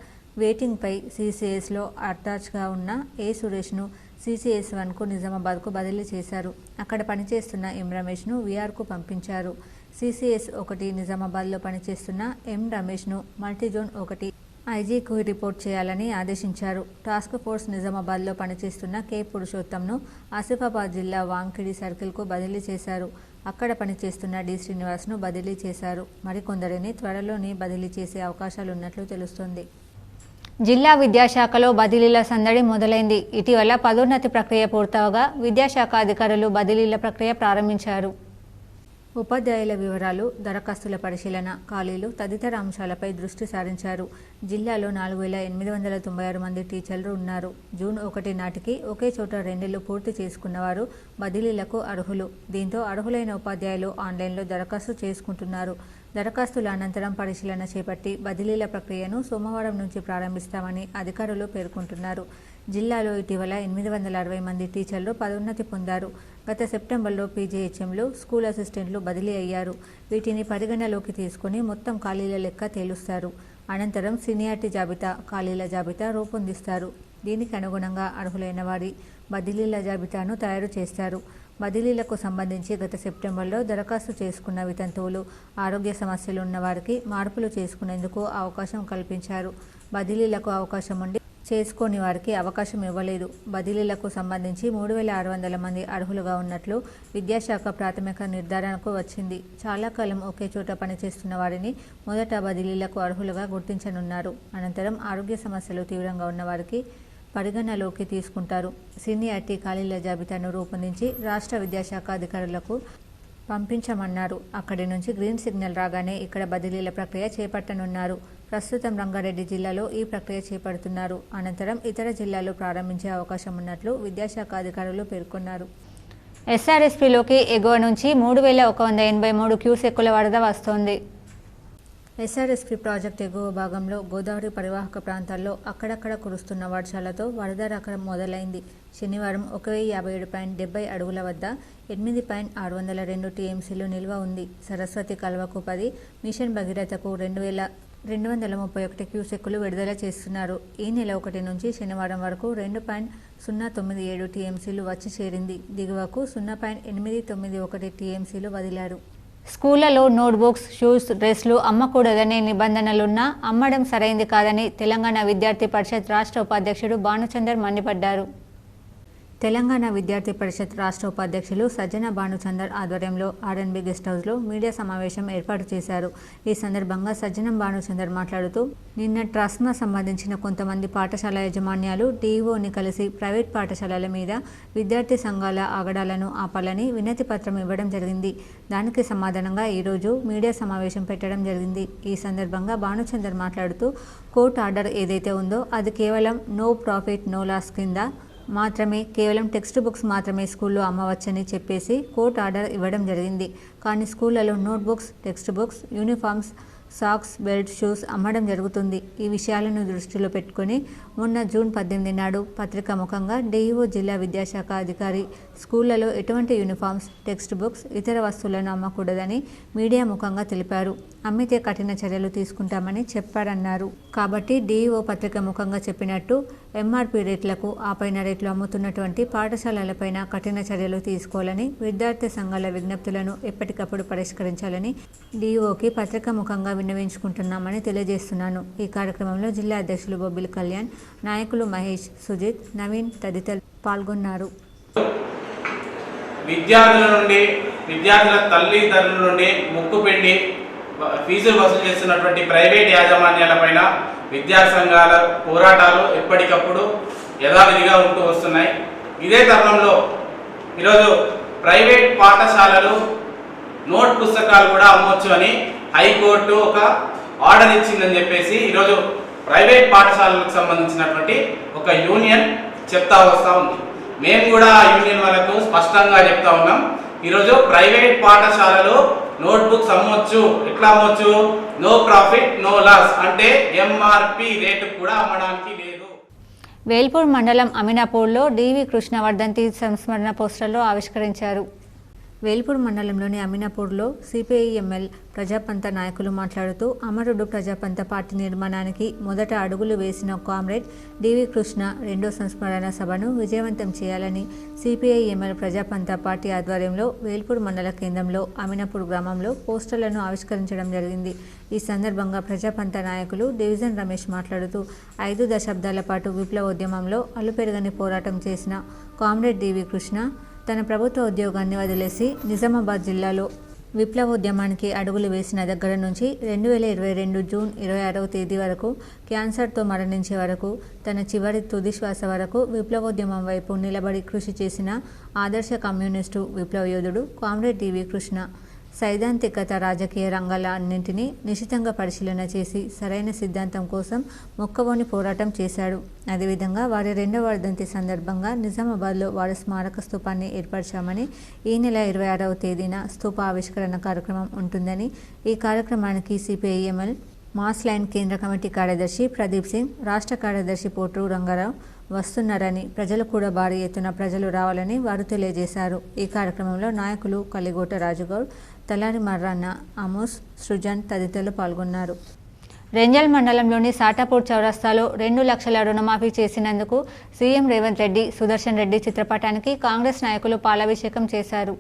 వెయిటింగ్పై సీసీఎస్లో అటాచ్గా ఉన్న ఏ సురేష్ను సీసీఎస్ 1కు నిజామాబాద్కు బదిలీ చేశారు. అక్కడ పనిచేస్తున్న ఎం రమేష్ను వీఆర్కు పంపించారు. సీసీఎస్ 1 నిజామాబాద్లో పనిచేస్తున్న ఎం రమేష్ను మల్టీజోన్ 1 ఐజీకు రిపోర్ట్ చేయాలని ఆదేశించారు. టాస్క్ ఫోర్స్ నిజామాబాద్లో పనిచేస్తున్న కె పురుషోత్తంను ఆసిఫాబాద్ జిల్లా వాంకిడి సర్కిల్కు బదిలీ చేశారు. అక్కడ పనిచేస్తున్న డి శ్రీనివాస్ను బదిలీ చేశారు. మరికొందరిని త్వరలోనే బదిలీ చేసే అవకాశాలున్నట్లు తెలుస్తోంది. జిల్లా విద్యాశాఖలో బదిలీల సందడి మొదలైంది. ఇటీవల పదోన్నతి ప్రక్రియ పూర్తవగా విద్యాశాఖ అధికారులు బదిలీల ప్రక్రియ ప్రారంభించారు. ఉపాధ్యాయుల వివరాలు, దరఖాస్తుల పరిశీలన, ఖాళీలు తదితర అంశాలపై దృష్టి సారించారు. జిల్లాలో 4896 మంది టీచర్లు ఉన్నారు. జూన్ 1 నాటికి ఒకే చోట 2 ఏళ్లు పూర్తి చేసుకున్నవారు బదిలీలకు అర్హులు. దీంతో అర్హులైన ఉపాధ్యాయులు ఆన్లైన్లో దరఖాస్తు చేసుకుంటున్నారు. దరఖాస్తుల అనంతరం పరిశీలన చేపట్టి బదిలీల ప్రక్రియను సోమవారం నుంచి ప్రారంభిస్తామని అధికారులు పేర్కొంటున్నారు. జిల్లాలో ఇటీవల 860 మంది టీచర్లు పదోన్నతి పొందారు. గత సెప్టెంబర్లో పీజీహెచ్ఎంలు, స్కూల్ అసిస్టెంట్లు బదిలీ అయ్యారు. వీటిని పరిగణలోకి తీసుకుని మొత్తం ఖాళీల లెక్క తేలుస్తారు. అనంతరం సీనియారిటీ జాబితా, ఖాళీల జాబితా రూపొందిస్తారు. దీనికి అనుగుణంగా అర్హులైన వారి బదిలీల జాబితాను తయారు చేస్తారు. బదిలీలకు సంబంధించి గత సెప్టెంబర్లో దరఖాస్తు చేసుకున్న వితంతువులు, ఆరోగ్య సమస్యలు ఉన్న వారికి మార్పులు చేసుకునేందుకు అవకాశం కల్పించారు. బదిలీలకు అవకాశం ఉండి చేసుకోని వారికి అవకాశం ఇవ్వలేదు. బదిలీలకు సంబంధించి 3600 మంది అర్హులుగా ఉన్నట్లు విద్యాశాఖ ప్రాథమిక నిర్ధారణకు వచ్చింది. చాలా కాలం ఒకే చోట పనిచేస్తున్న వారిని మొదట బదిలీలకు అర్హులుగా గుర్తించనున్నారు. అనంతరం ఆరోగ్య సమస్యలు తీవ్రంగా ఉన్న వారికి పరిగణలోకి తీసుకుంటారు. సీనియారిటీ ఖాళీల జాబితాను రూపొందించి రాష్ట్ర విద్యాశాఖ అధికారులకు పంపించమన్నారు. అక్కడి నుంచి గ్రీన్ సిగ్నల్ రాగానే ఇక్కడ బదిలీల ప్రక్రియ చేపట్టనున్నారు. ప్రస్తుతం రంగారెడ్డి జిల్లాలో ఈ ప్రక్రియ చేపడుతున్నారు. అనంతరం ఇతర జిల్లాల్లో ప్రారంభించే అవకాశం ఉన్నట్లు విద్యాశాఖ అధికారులు పేర్కొన్నారు. ఎస్ఆర్ఎస్పీలోకి ఎగువ నుంచి 3183 క్యూసెక్కుల వరద వస్తోంది. ఎస్ఆర్ఎస్పీ ప్రాజెక్టు ఎగువ భాగంలో గోదావరి పరివాహక ప్రాంతాల్లో అక్కడక్కడ కురుస్తున్న వర్షాలతో వరద రకం మొదలైంది. శనివారం 1057.70 అడుగుల వద్ద 8.602 టీఎంసీలు నిల్వ ఉంది. సరస్వతి కల్వకు 10, మిషన్ భగీరథకు 2231 క్యూసెక్కులు విడుదల చేస్తున్నారు. ఈ నెల 1 నుంచి శనివారం వరకు 2.097 టీఎంసీలు వచ్చి చేరింది. దిగువకు 0.891 టీఎంసీలు వదిలారు. స్కూళ్లలో నోట్బుక్స్, షూస్, డ్రెస్లు అమ్మకూడదనే నిబంధనలున్నా అమ్మడం సరైంది కాదని తెలంగాణ విద్యార్థి పరిషత్ రాష్ట్ర ఉపాధ్యక్షుడు భానుచందర్ మండిపడ్డారు. తెలంగాణ విద్యార్థి పరిషత్ రాష్ట్ర ఉపాధ్యక్షులు సజ్జన భానుచందర్ ఆధ్వర్యంలో ఆర్ఎన్బి గెస్ట్ హౌస్లో మీడియా సమావేశం ఏర్పాటు చేశారు. ఈ సందర్భంగా సజ్జనం భానుచందర్ మాట్లాడుతూ నిన్న ట్రస్ట్కు సంబంధించిన కొంతమంది పాఠశాల యాజమాన్యాలు డీఈఓని కలిసి ప్రైవేట్ పాఠశాలల మీద విద్యార్థి సంఘాల ఆగడాలను ఆపాలని వినతి పత్రం ఇవ్వడం జరిగింది. దానికి సమాధానంగా ఈరోజు మీడియా సమావేశం పెట్టడం జరిగింది. ఈ సందర్భంగా భానుచందర్ మాట్లాడుతూ కోర్టు ఆర్డర్ ఏదైతే ఉందో అది కేవలం నో ప్రాఫిట్ నో లాస్ కింద మాత్రమే కేవలం టెక్స్ట్ బుక్స్ మాత్రమే స్కూల్లో అమ్మవచ్చని చెప్పేసి కోర్టు ఆర్డర్ ఇవ్వడం జరిగింది. కానీ స్కూళ్లలో notebooks, text books, uniforms, socks, belt, shoes అమ్మడం జరుగుతుంది. ఈ విషయాలను దృష్టిలో పెట్టుకుని మొన్న జూన్ 18 నాడు పత్రికా ముఖంగా డీఈఓ జిల్లా విద్యాశాఖ అధికారి స్కూళ్లలో ఎటువంటి యూనిఫామ్స్, టెక్స్ట్ బుక్స్, ఇతర వస్తువులను అమ్మకూడదని మీడియా ముఖంగా తెలిపారు. అమ్మితే కఠిన చర్యలు తీసుకుంటామని చెప్పారన్నారు. కాబట్టి డీఈఓ పత్రిక ముఖంగా చెప్పినట్టు ఎంఆర్పీ రేట్లకు ఆపైన రేట్లు అమ్ముతున్నటువంటి పాఠశాలలపైన కఠిన చర్యలు తీసుకోవాలని, విద్యార్థి సంఘాల విజ్ఞప్తులను ఎప్పటికప్పుడు పరిష్కరించాలని డీఈఓకి పత్రిక ముఖంగా విన్నవించుకుంటున్నామని తెలియజేస్తున్నాను. ఈ కార్యక్రమంలో జిల్లా అధ్యక్షులు బొబ్బిలి కళ్యాణ్, నాయకులు మహేష్, సుజిత్, నవీన్ తదితరులు పాల్గొన్నారు. విద్యార్థుల తల్లిదండ్రుల నుండి ముక్కుపిండి ఫీజులు వసూలు చేస్తున్నటువంటి ప్రైవేట్ యాజమాన్యాలపైన విద్యార్థి సంఘాల పోరాటాలు ఎప్పటికప్పుడు యథావిధిగా ఉంటూ వస్తున్నాయి. ఇదే తరుణంలో ఈరోజు ప్రైవేట్ పాఠశాలలు నోట్ పుస్తకాలు కూడా అమ్మొచ్చు అని హైకోర్టు ఒక ఆర్డర్ ఇచ్చిందని చెప్పేసి ఈరోజు ప్రైవేట్ పాఠశాలలకు సంబంధించినటువంటి ఒక యూనియన్ చెప్తా వస్తూ ఉంది. మేము కూడా యూనియన్ వాళ్ళకు స్పష్టంగా చెప్తా ఉన్నాం. ఈరోజు ప్రైవేట్ పాఠశాలలో నోట్బుక్స్ అమ్మొచ్చు. ఎట్లా అమ్మొచ్చు? నో ప్రాఫిట్ నో లాస్, అంటే ఎంఆర్పి రేటు కూడా అమ్మడానికి లేదు. వేల్పూర్ మండలం అమీనాపూర్లో డివి కృష్ణ వర్ధంతి సంస్మరణ పోస్టర్లు ఆవిష్కరించారు. వేల్పూర్ మండలంలోని అమీనాపూర్లో సిపిఐఎంఎల్ ప్రజాపంత నాయకులు మాట్లాడుతూ అమరుడు ప్రజాపంత పార్టీ నిర్మాణానికి మొదట అడుగులు వేసిన కామ్రేడ్ డివి కృష్ణ రెండో సంస్మరణ సభను విజయవంతం చేయాలని సిపిఐఎంఎల్ ప్రజాపంత పార్టీ ఆధ్వర్యంలో వేల్పూర్ మండల కేంద్రంలో అమీనాపూర్ గ్రామంలో పోస్టర్లను ఆవిష్కరించడం జరిగింది. ఈ సందర్భంగా ప్రజాపంత నాయకులు డివిజన్ రమేష్ మాట్లాడుతూ 5 దశాబ్దాల పాటు విప్లవోద్యమంలో అలుపెరగని పోరాటం చేసిన కామ్రేడ్ డివి కృష్ణ తన ప్రభుత్వ ఉద్యోగాన్ని వదిలేసి నిజామాబాద్ జిల్లాలో విప్లవోద్యమానికి అడుగులు వేసిన దగ్గర నుంచి 2022 జూన్ 26వ తేదీ వరకు క్యాన్సర్తో మరణించే వరకు తన చివరి తుది శ్వాస వరకు విప్లవోద్యమం వైపు నిలబడి కృషి చేసిన ఆదర్శ కమ్యూనిస్టు విప్లవ యోధుడు కామ్రేడ్ డివి కృష్ణ సైద్ధాంతికత రాజకీయ రంగాల అన్నింటినీ నిశితంగా పరిశీలన చేసి సరైన సిద్ధాంతం కోసం మొక్కవోని పోరాటం చేశాడు. అదేవిధంగా వారి రెండవ వర్ధంతి సందర్భంగా నిజామాబాద్లో వారి స్మారక స్తూపాన్ని ఏర్పరిచామని, ఈ నెల 26వ తేదీన స్తూప ఆవిష్కరణ కార్యక్రమం ఉంటుందని, ఈ కార్యక్రమానికి సిపిఐఎంఎల్ మాస్ లైన్ కేంద్ర కమిటీ కార్యదర్శి ప్రదీప్ సింగ్, రాష్ట్ర కార్యదర్శి పోట్రు రంగారావు వస్తున్నారని, ప్రజలు కూడా భారీ ఎత్తున ప్రజలు రావాలని వారు తెలియజేశారు. ఈ కార్యక్రమంలో నాయకులు కలిగోట రాజుగౌడ్, తలారి మర్రన్న, అమోస్, సృజన్ తదితరులు పాల్గొన్నారు. రెంజల్ మండలంలోని సాటాపూర్ చౌరస్తాలో 2 లక్షల రుణమాఫీ చేసినందుకు సీఎం రేవంత్ రెడ్డి, సుదర్శన్ రెడ్డి చిత్రపటానికి కాంగ్రెస్ నాయకులు పాలాభిషేకం చేశారు.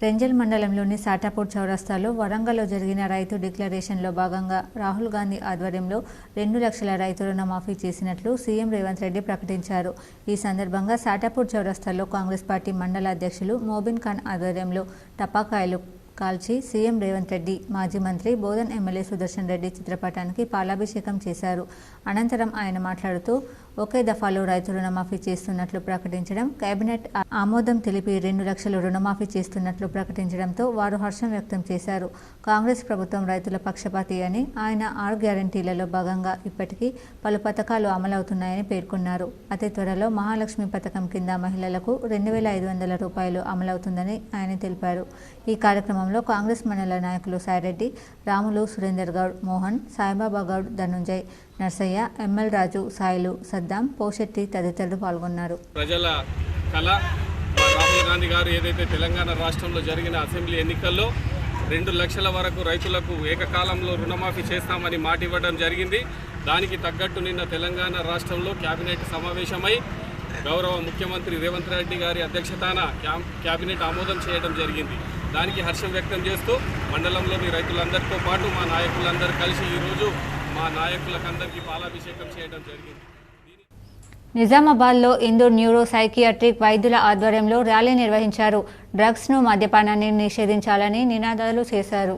రెంజల్ మండలంలోని సాటాపూర్ చౌరస్తాలో వరంగల్లో జరిగిన రైతు డిక్లరేషన్లో భాగంగా రాహుల్ గాంధీ ఆధ్వర్యంలో 2 లక్షల రైతు రుణమాఫీ చేసినట్లు సీఎం రేవంత్ రెడ్డి ప్రకటించారు. ఈ సందర్భంగా సాటాపూర్ చౌరస్తాలో కాంగ్రెస్ పార్టీ మండల అధ్యక్షులు మోబిన్ ఖాన్ ఆధ్వర్యంలో టపాకాయలు కాల్చి సీఎం రేవంత్ రెడ్డి, మాజీ మంత్రి బోధన్ ఎమ్మెల్యే సుదర్శన్ రెడ్డి చిత్రపటానికి పాలాభిషేకం చేశారు. అనంతరం ఆయన మాట్లాడుతూ ఒకే దఫాలో రైతు రుణమాఫీ చేస్తున్నట్లు ప్రకటించడం, కేబినెట్ ఆమోదం తెలిపి 2 లక్షలు రుణమాఫీ చేస్తున్నట్లు ప్రకటించడంతో వారు హర్షం వ్యక్తం చేశారు. కాంగ్రెస్ ప్రభుత్వం రైతుల పక్షపాతి అని, ఆయన 6 గ్యారంటీలలో భాగంగా ఇప్పటికీ పలు పథకాలు అమలవుతున్నాయని పేర్కొన్నారు. అతి త్వరలో మహాలక్ష్మి పథకం కింద మహిళలకు 2,500 రూపాయలు అమలవుతుందని ఆయన తెలిపారు. ఈ కార్యక్రమంలో కాంగ్రెస్ మండల నాయకులు సాయిరెడ్డి, రాములు, సురేందర్ గౌడ్, మోహన్, సాయిబాబా గౌడ్, ధనుంజయ్, నర్సయ్య, ఎంఎల్ రాజు, సాయిలు, సద్దాం, పోషెట్టి తదితరులు పాల్గొన్నారు. ప్రజల కళ రాహుల్ గాంధీ గారు ఏదైతే తెలంగాణ రాష్ట్రంలో జరిగిన అసెంబ్లీ ఎన్నికల్లో 2 లక్షల వరకు రైతులకు ఏకకాలంలో రుణమాఫీ చేస్తామని మాట ఇవ్వడం జరిగింది. దానికి తగ్గట్టు నిన్న తెలంగాణ రాష్ట్రంలో కేబినెట్ సమావేశమై గౌరవ ముఖ్యమంత్రి రేవంత్ రెడ్డి గారి అధ్యక్షతన కేబినెట్ ఆమోదం చేయడం జరిగింది. దానికి హర్షం వ్యక్తం చేస్తూ మండలంలోని రైతులందరితో పాటు మా నాయకులందరూ కలిసి ఈరోజు మా నాయకులకందరికీ పాలాభిషేకం చేయడం జరిగింది. నిజామాబాద్లో ఇందూర్ న్యూరో సైకియాట్రిక్ వైద్యుల ఆధ్వర్యంలో ర్యాలీ నిర్వహించారు. డ్రగ్స్ను, మద్యపానాన్ని నిషేధించాలని నినాదాలు చేశారు.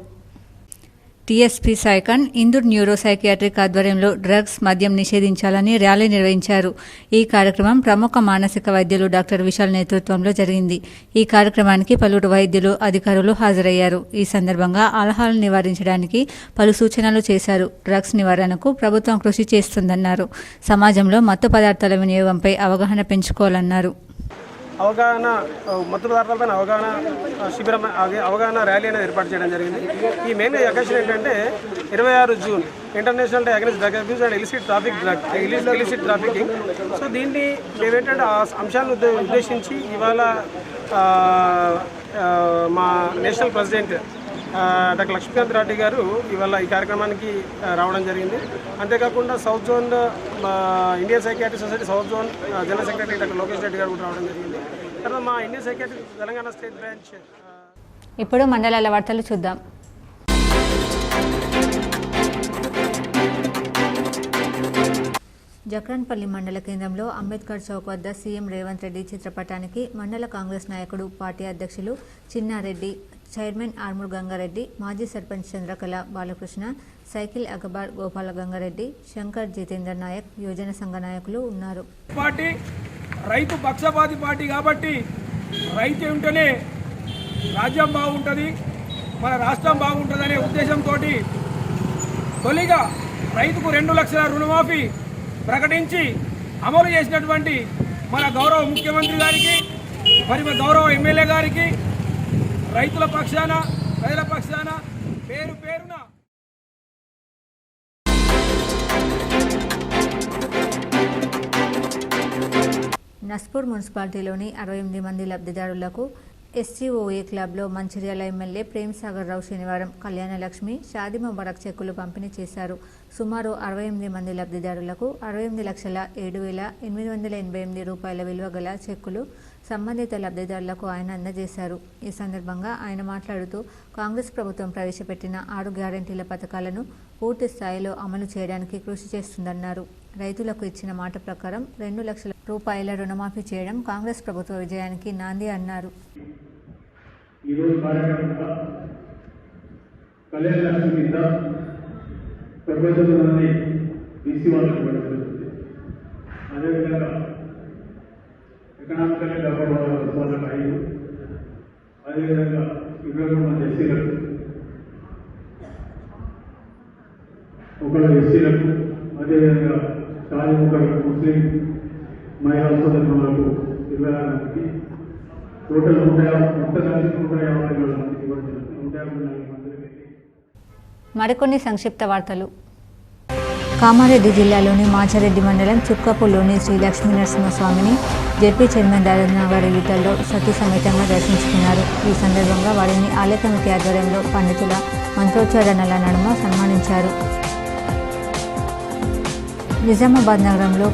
టీఎస్పీ సైకన్ ఇందూర్ న్యూరో సైకియాట్రిక్ ఆధ్వర్యంలో డ్రగ్స్, మద్యం నిషేధించాలని ర్యాలీ నిర్వహించారు. ఈ కార్యక్రమం ప్రముఖ మానసిక వైద్యులు డాక్టర్ విశాల్ నేతృత్వంలో జరిగింది. ఈ కార్యక్రమానికి పలువురు వైద్యులు, అధికారులు హాజరయ్యారు. ఈ సందర్భంగా ఆల్కహాల్ నివారించడానికి పలు సూచనలు చేశారు. డ్రగ్స్ నివారణకు ప్రభుత్వం కృషి చేస్తుందన్నారు. సమాజంలో మత్తు పదార్థాల వినియోగంపై అవగాహన పెంచుకోవాలన్నారు. మత్తు పదార్థాలపైన శిబిరం, అవగాహన ర్యాలీ అనేది ఏర్పాటు చేయడం జరిగింది. ఈ మెయిన్ అకేషన్ ఏంటంటే 26 June international day against drug abuse and illicit trafficking. So దీన్ని మేమేంటంటే ఆ అంశాలను ఉద్దేశించి ఇవాళ మా national president doctor Laxmikanth Reddy గారు ఇవాళ ఈ కార్యక్రమానికి రావడం జరిగింది. అంతేకాకుండా south zone Indian psychiatric society south zone general secretary doctor Lokesh Reddy గారు కూడా రావడం జరిగింది. తర్వాత మా Indian psychiatric Telangana state branch. ఇప్పుడు మండలాల వార్తలు చూద్దాం. జక్రాన్పల్లి మండల కేంద్రంలో అంబేద్కర్ చౌక్ వద్ద సీఎం రేవంత్ రెడ్డి చిత్రపటానికి మండల కాంగ్రెస్ నాయకుడు, పార్టీ అధ్యక్షులు చిన్నారెడ్డి, చైర్మన్ ఆర్మూర్ గంగారెడ్డి, మాజీ సర్పంచ్ చంద్రకళ బాలకృష్ణ, సైకిల్ అగబార్ గోపాల గంగారెడ్డి, శంకర్ జితేందర్ నాయక్, యువజన సంఘ నాయకులు ఉన్నారు. పార్టీ రైతు పక్షపాతి పార్టీ కాబట్టి రైతు ఉంటేనే రాజ్యం బాగుంటుంది, మన రాష్ట్రం బాగుంటుందనే ఉద్దేశంతో తొలిగా రైతుకు 2 లక్షల రుణమాఫీ ప్రకటించి అమలు చేసినటువంటి మన గౌరవ ముఖ్యమంత్రి గారికి, మరి మన గౌరవ ఎమ్మెల్యే గారికి, రైతుల పక్షాన, ప్రజల పక్షాన పేరు పేరున నస్పూర్ మున్సిపాలిటీలోని 68 మంది లబ్ధిదారులకు ఎస్సీఓఏ క్లబ్లో మంచిర్యాల ఎమ్మెల్యే ప్రేమ్సాగర్ రావు శనివారం కళ్యాణలక్ష్మి, షాదీ ముబారక్ చెక్కులు పంపిణీ చేశారు. సుమారు 68 మంది లబ్ధిదారులకు 68,07,888 రూపాయల విలువ గల చెక్కులు సంబంధిత లబ్ధిదారులకు ఆయన అందజేశారు. ఈ సందర్భంగా ఆయన మాట్లాడుతూ కాంగ్రెస్ ప్రభుత్వం ప్రవేశపెట్టిన 6 గ్యారెంటీల పథకాలను పూర్తి స్థాయిలో అమలు చేయడానికి కృషి చేస్తుందన్నారు. రైతులకు ఇచ్చిన మాట ప్రకారం 2 లక్షల రూపాయల రుణమాఫీ చేయడం కాంగ్రెస్ ప్రభుత్వ విజయానికి నాంది అన్నారు. ఈరోజు కార్యక్రమంగా కళ్యాణ లక్ష్మి కింద 99 మంది బీసీ వాళ్ళకు జరుగుతుంది. అదేవిధంగా ఎకనామికల్ డెవలప్మెంట్ వాళ్ళకు 5, అదేవిధంగా 23 మంది ఎస్సీలకు, 1 ఎస్సీలకు, అదేవిధంగా షాదీ ముబారక్ ముస్లిం మహిళా సోదరులకు 26 మందికి, టోటల్ 150 మందికి. మరికొన్ని సంక్షిప్త వార్తలు. కామారెడ్డి జిల్లాలోని మాచారెడ్డి మండలం చుక్కపూలోని శ్రీ లక్ష్మీ నరసింహస్వామిని జెడ్పీ చైర్మన్ దాదానగర్ ఈటల్లో సతీ సమేతంగా దర్శించుకున్నారు. ఈ సందర్భంగా వారిని ఆలయ కమిటీ ఆధ్వర్యంలో పండితుల మంత్రోచ్చారణల నడుమ సన్మానించారు. నిజామాబాద్ నగరంలో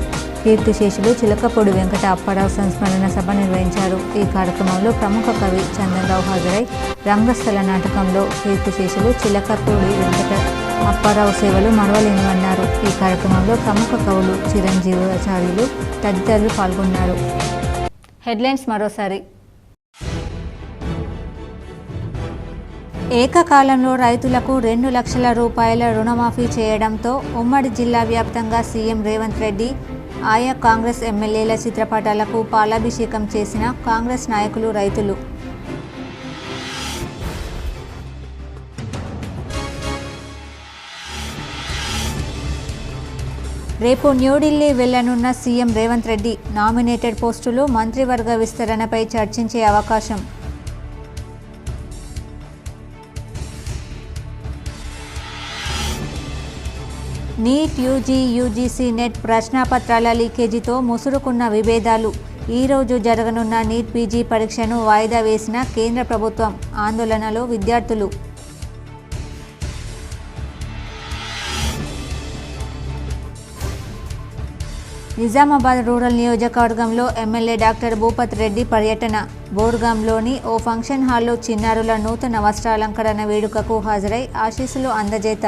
కీర్తిశేషులు చిలకపూడి వెంకట అప్పారావు సంస్మరణ సభ నిర్వహించారు. ఈ కార్యక్రమంలో ప్రముఖ కవి చందన్రావు హాజరై రంగస్థల నాటకంలో కీర్తిశేషులు చిలకపూడి వెంకట అప్పారావు సేవలు మరవలేనివన్నారు. ఈ కార్యక్రమంలో ప్రముఖ కవులు చిరంజీవాచార్యులు తదితరులు పాల్గొన్నారు. హెడ్లైన్స్ మరోసారి. ఏకకాలంలో రైతులకు 2 లక్షల రూపాయల రుణమాఫీ చేయడంతో ఉమ్మడి జిల్లా వ్యాప్తంగా సీఎం రేవంత్ రెడ్డి ఆయా కాంగ్రెస్ ఎమ్మెల్యేల చిత్రపటాలకు పాలాభిషేకం చేసిన కాంగ్రెస్ నాయకులు, రైతులు. రేపు న్యూఢిల్లీ వెళ్లనున్న సీఎం రేవంత్ రెడ్డి నామినేటెడ్ పోస్టులు, మంత్రివర్గ విస్తరణపై చర్చించే అవకాశం. నీట్, యూజీ, యూజీసీ, నెట్ ప్రశ్నాపత్రాల లీకేజీతో ముసురుకున్న విభేదాలు. ఈరోజు జరగనున్న నీట్ పీజీ పరీక్షను వాయిదా వేసిన కేంద్ర ప్రభుత్వం. ఆందోళనలో విద్యార్థులు. నిజామాబాద్ రూరల్ నియోజకవర్గంలో ఎమ్మెల్యే డాక్టర్ భూపత్ రెడ్డి పర్యటన. బోర్గాంలోని ఓ ఫంక్షన్ హాల్లో చిన్నారుల నూతన వస్త్రాలంకరణ వేడుకకు హాజరై ఆశీస్సులు అందజేత.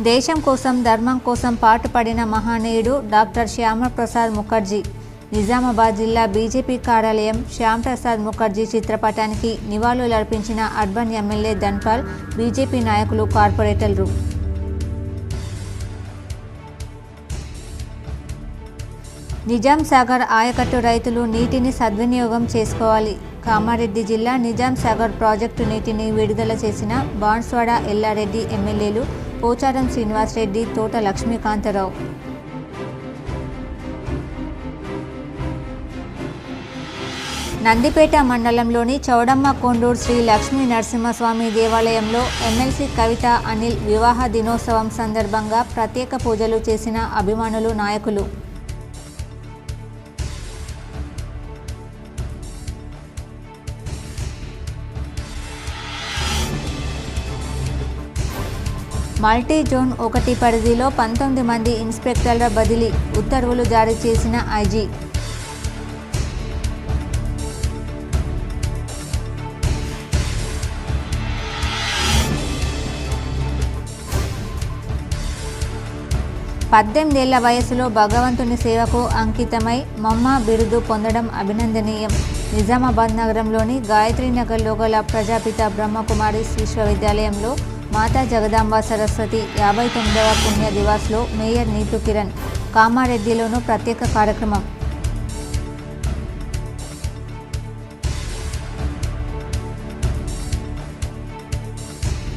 దేశం కోసం, ధర్మం కోసం పాటుపడిన మహనీయుడు డాక్టర్ శ్యామప్రసాద్ ముఖర్జీ. నిజామాబాద్ జిల్లా బీజేపీ కార్యాలయం శ్యాంప్రసాద్ ముఖర్జీ చిత్రపటానికి నివాళులర్పించిన అర్బన్ ఎమ్మెల్యే ధన్పాల్, బీజేపీ నాయకులు, కార్పొరేటర్లు. నిజాం సాగర్ ఆయకట్టు రైతులు నీటిని సద్వినియోగం చేసుకోవాలి. కామారెడ్డి జిల్లా నిజాం సాగర్ ప్రాజెక్టు నీటిని విడుదల చేసిన బాన్స్వాడ ఎల్లారెడ్డి ఎమ్మెల్యేలు పోచారం శ్రీనివాసరెడ్డి, తోట లక్ష్మీకాంతరావు. నందిపేట మండలంలోని చౌడమ్మ కొండూరు శ్రీ లక్ష్మీ నరసింహస్వామి దేవాలయంలో ఎమ్మెల్సీ కవిత అనిల్ వివాహ దినోత్సవం సందర్భంగా ప్రత్యేక పూజలు చేసిన అభిమానులు, నాయకులు. మల్టీ జోన్ 1 పరిధిలో 19 మంది ఇన్స్పెక్టర్ల బదిలీ. ఉత్తర్వులు జారీ చేసిన ఐజీ. పద్దెనిమిదేళ్ల వయసులో భగవంతుని సేవకు అంకితమై మమ్మ బిరుదు పొందడం అభినందనీయం. నిజామాబాద్ నగరంలోని గాయత్రీనగర్లో గల ప్రజాపిత బ్రహ్మకుమారి విశ్వవిద్యాలయంలో మాతా జగదాంబ సరస్వతి 59వ పుణ్య దివాస్లో మేయర్ నీతు కిరణ్. కామారెడ్డిలోనూ ప్రత్యేక కార్యక్రమం.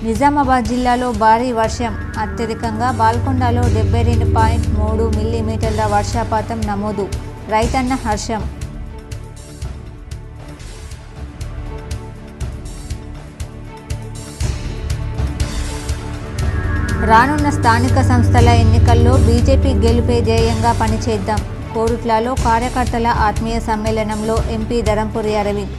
నిజామాబాద్ జిల్లాలో భారీ వర్షం. అత్యధికంగా బాల్కొండలో 72.3 మిల్లీమీటర్ల వర్షపాతం నమోదు. రైతన్న హర్షం. రానున్న స్థానిక సంస్థల ఎన్నికల్లో బీజేపీ గెలుపే ధ్యేయంగా పనిచేద్దాం. కోరుట్లలో కార్యకర్తల ఆత్మీయ సమ్మేళనంలో ఎంపీ ధరంపురి అరవింద్.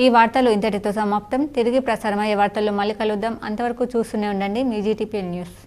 ఈ వార్తలు ఇంతటితో సమాప్తం. తిరిగి ప్రసారమయ్యే వార్తల్లో మళ్ళీ కలుద్దాం. అంతవరకు చూస్తూనే ఉండండి మీ జీటీపీ న్యూస్.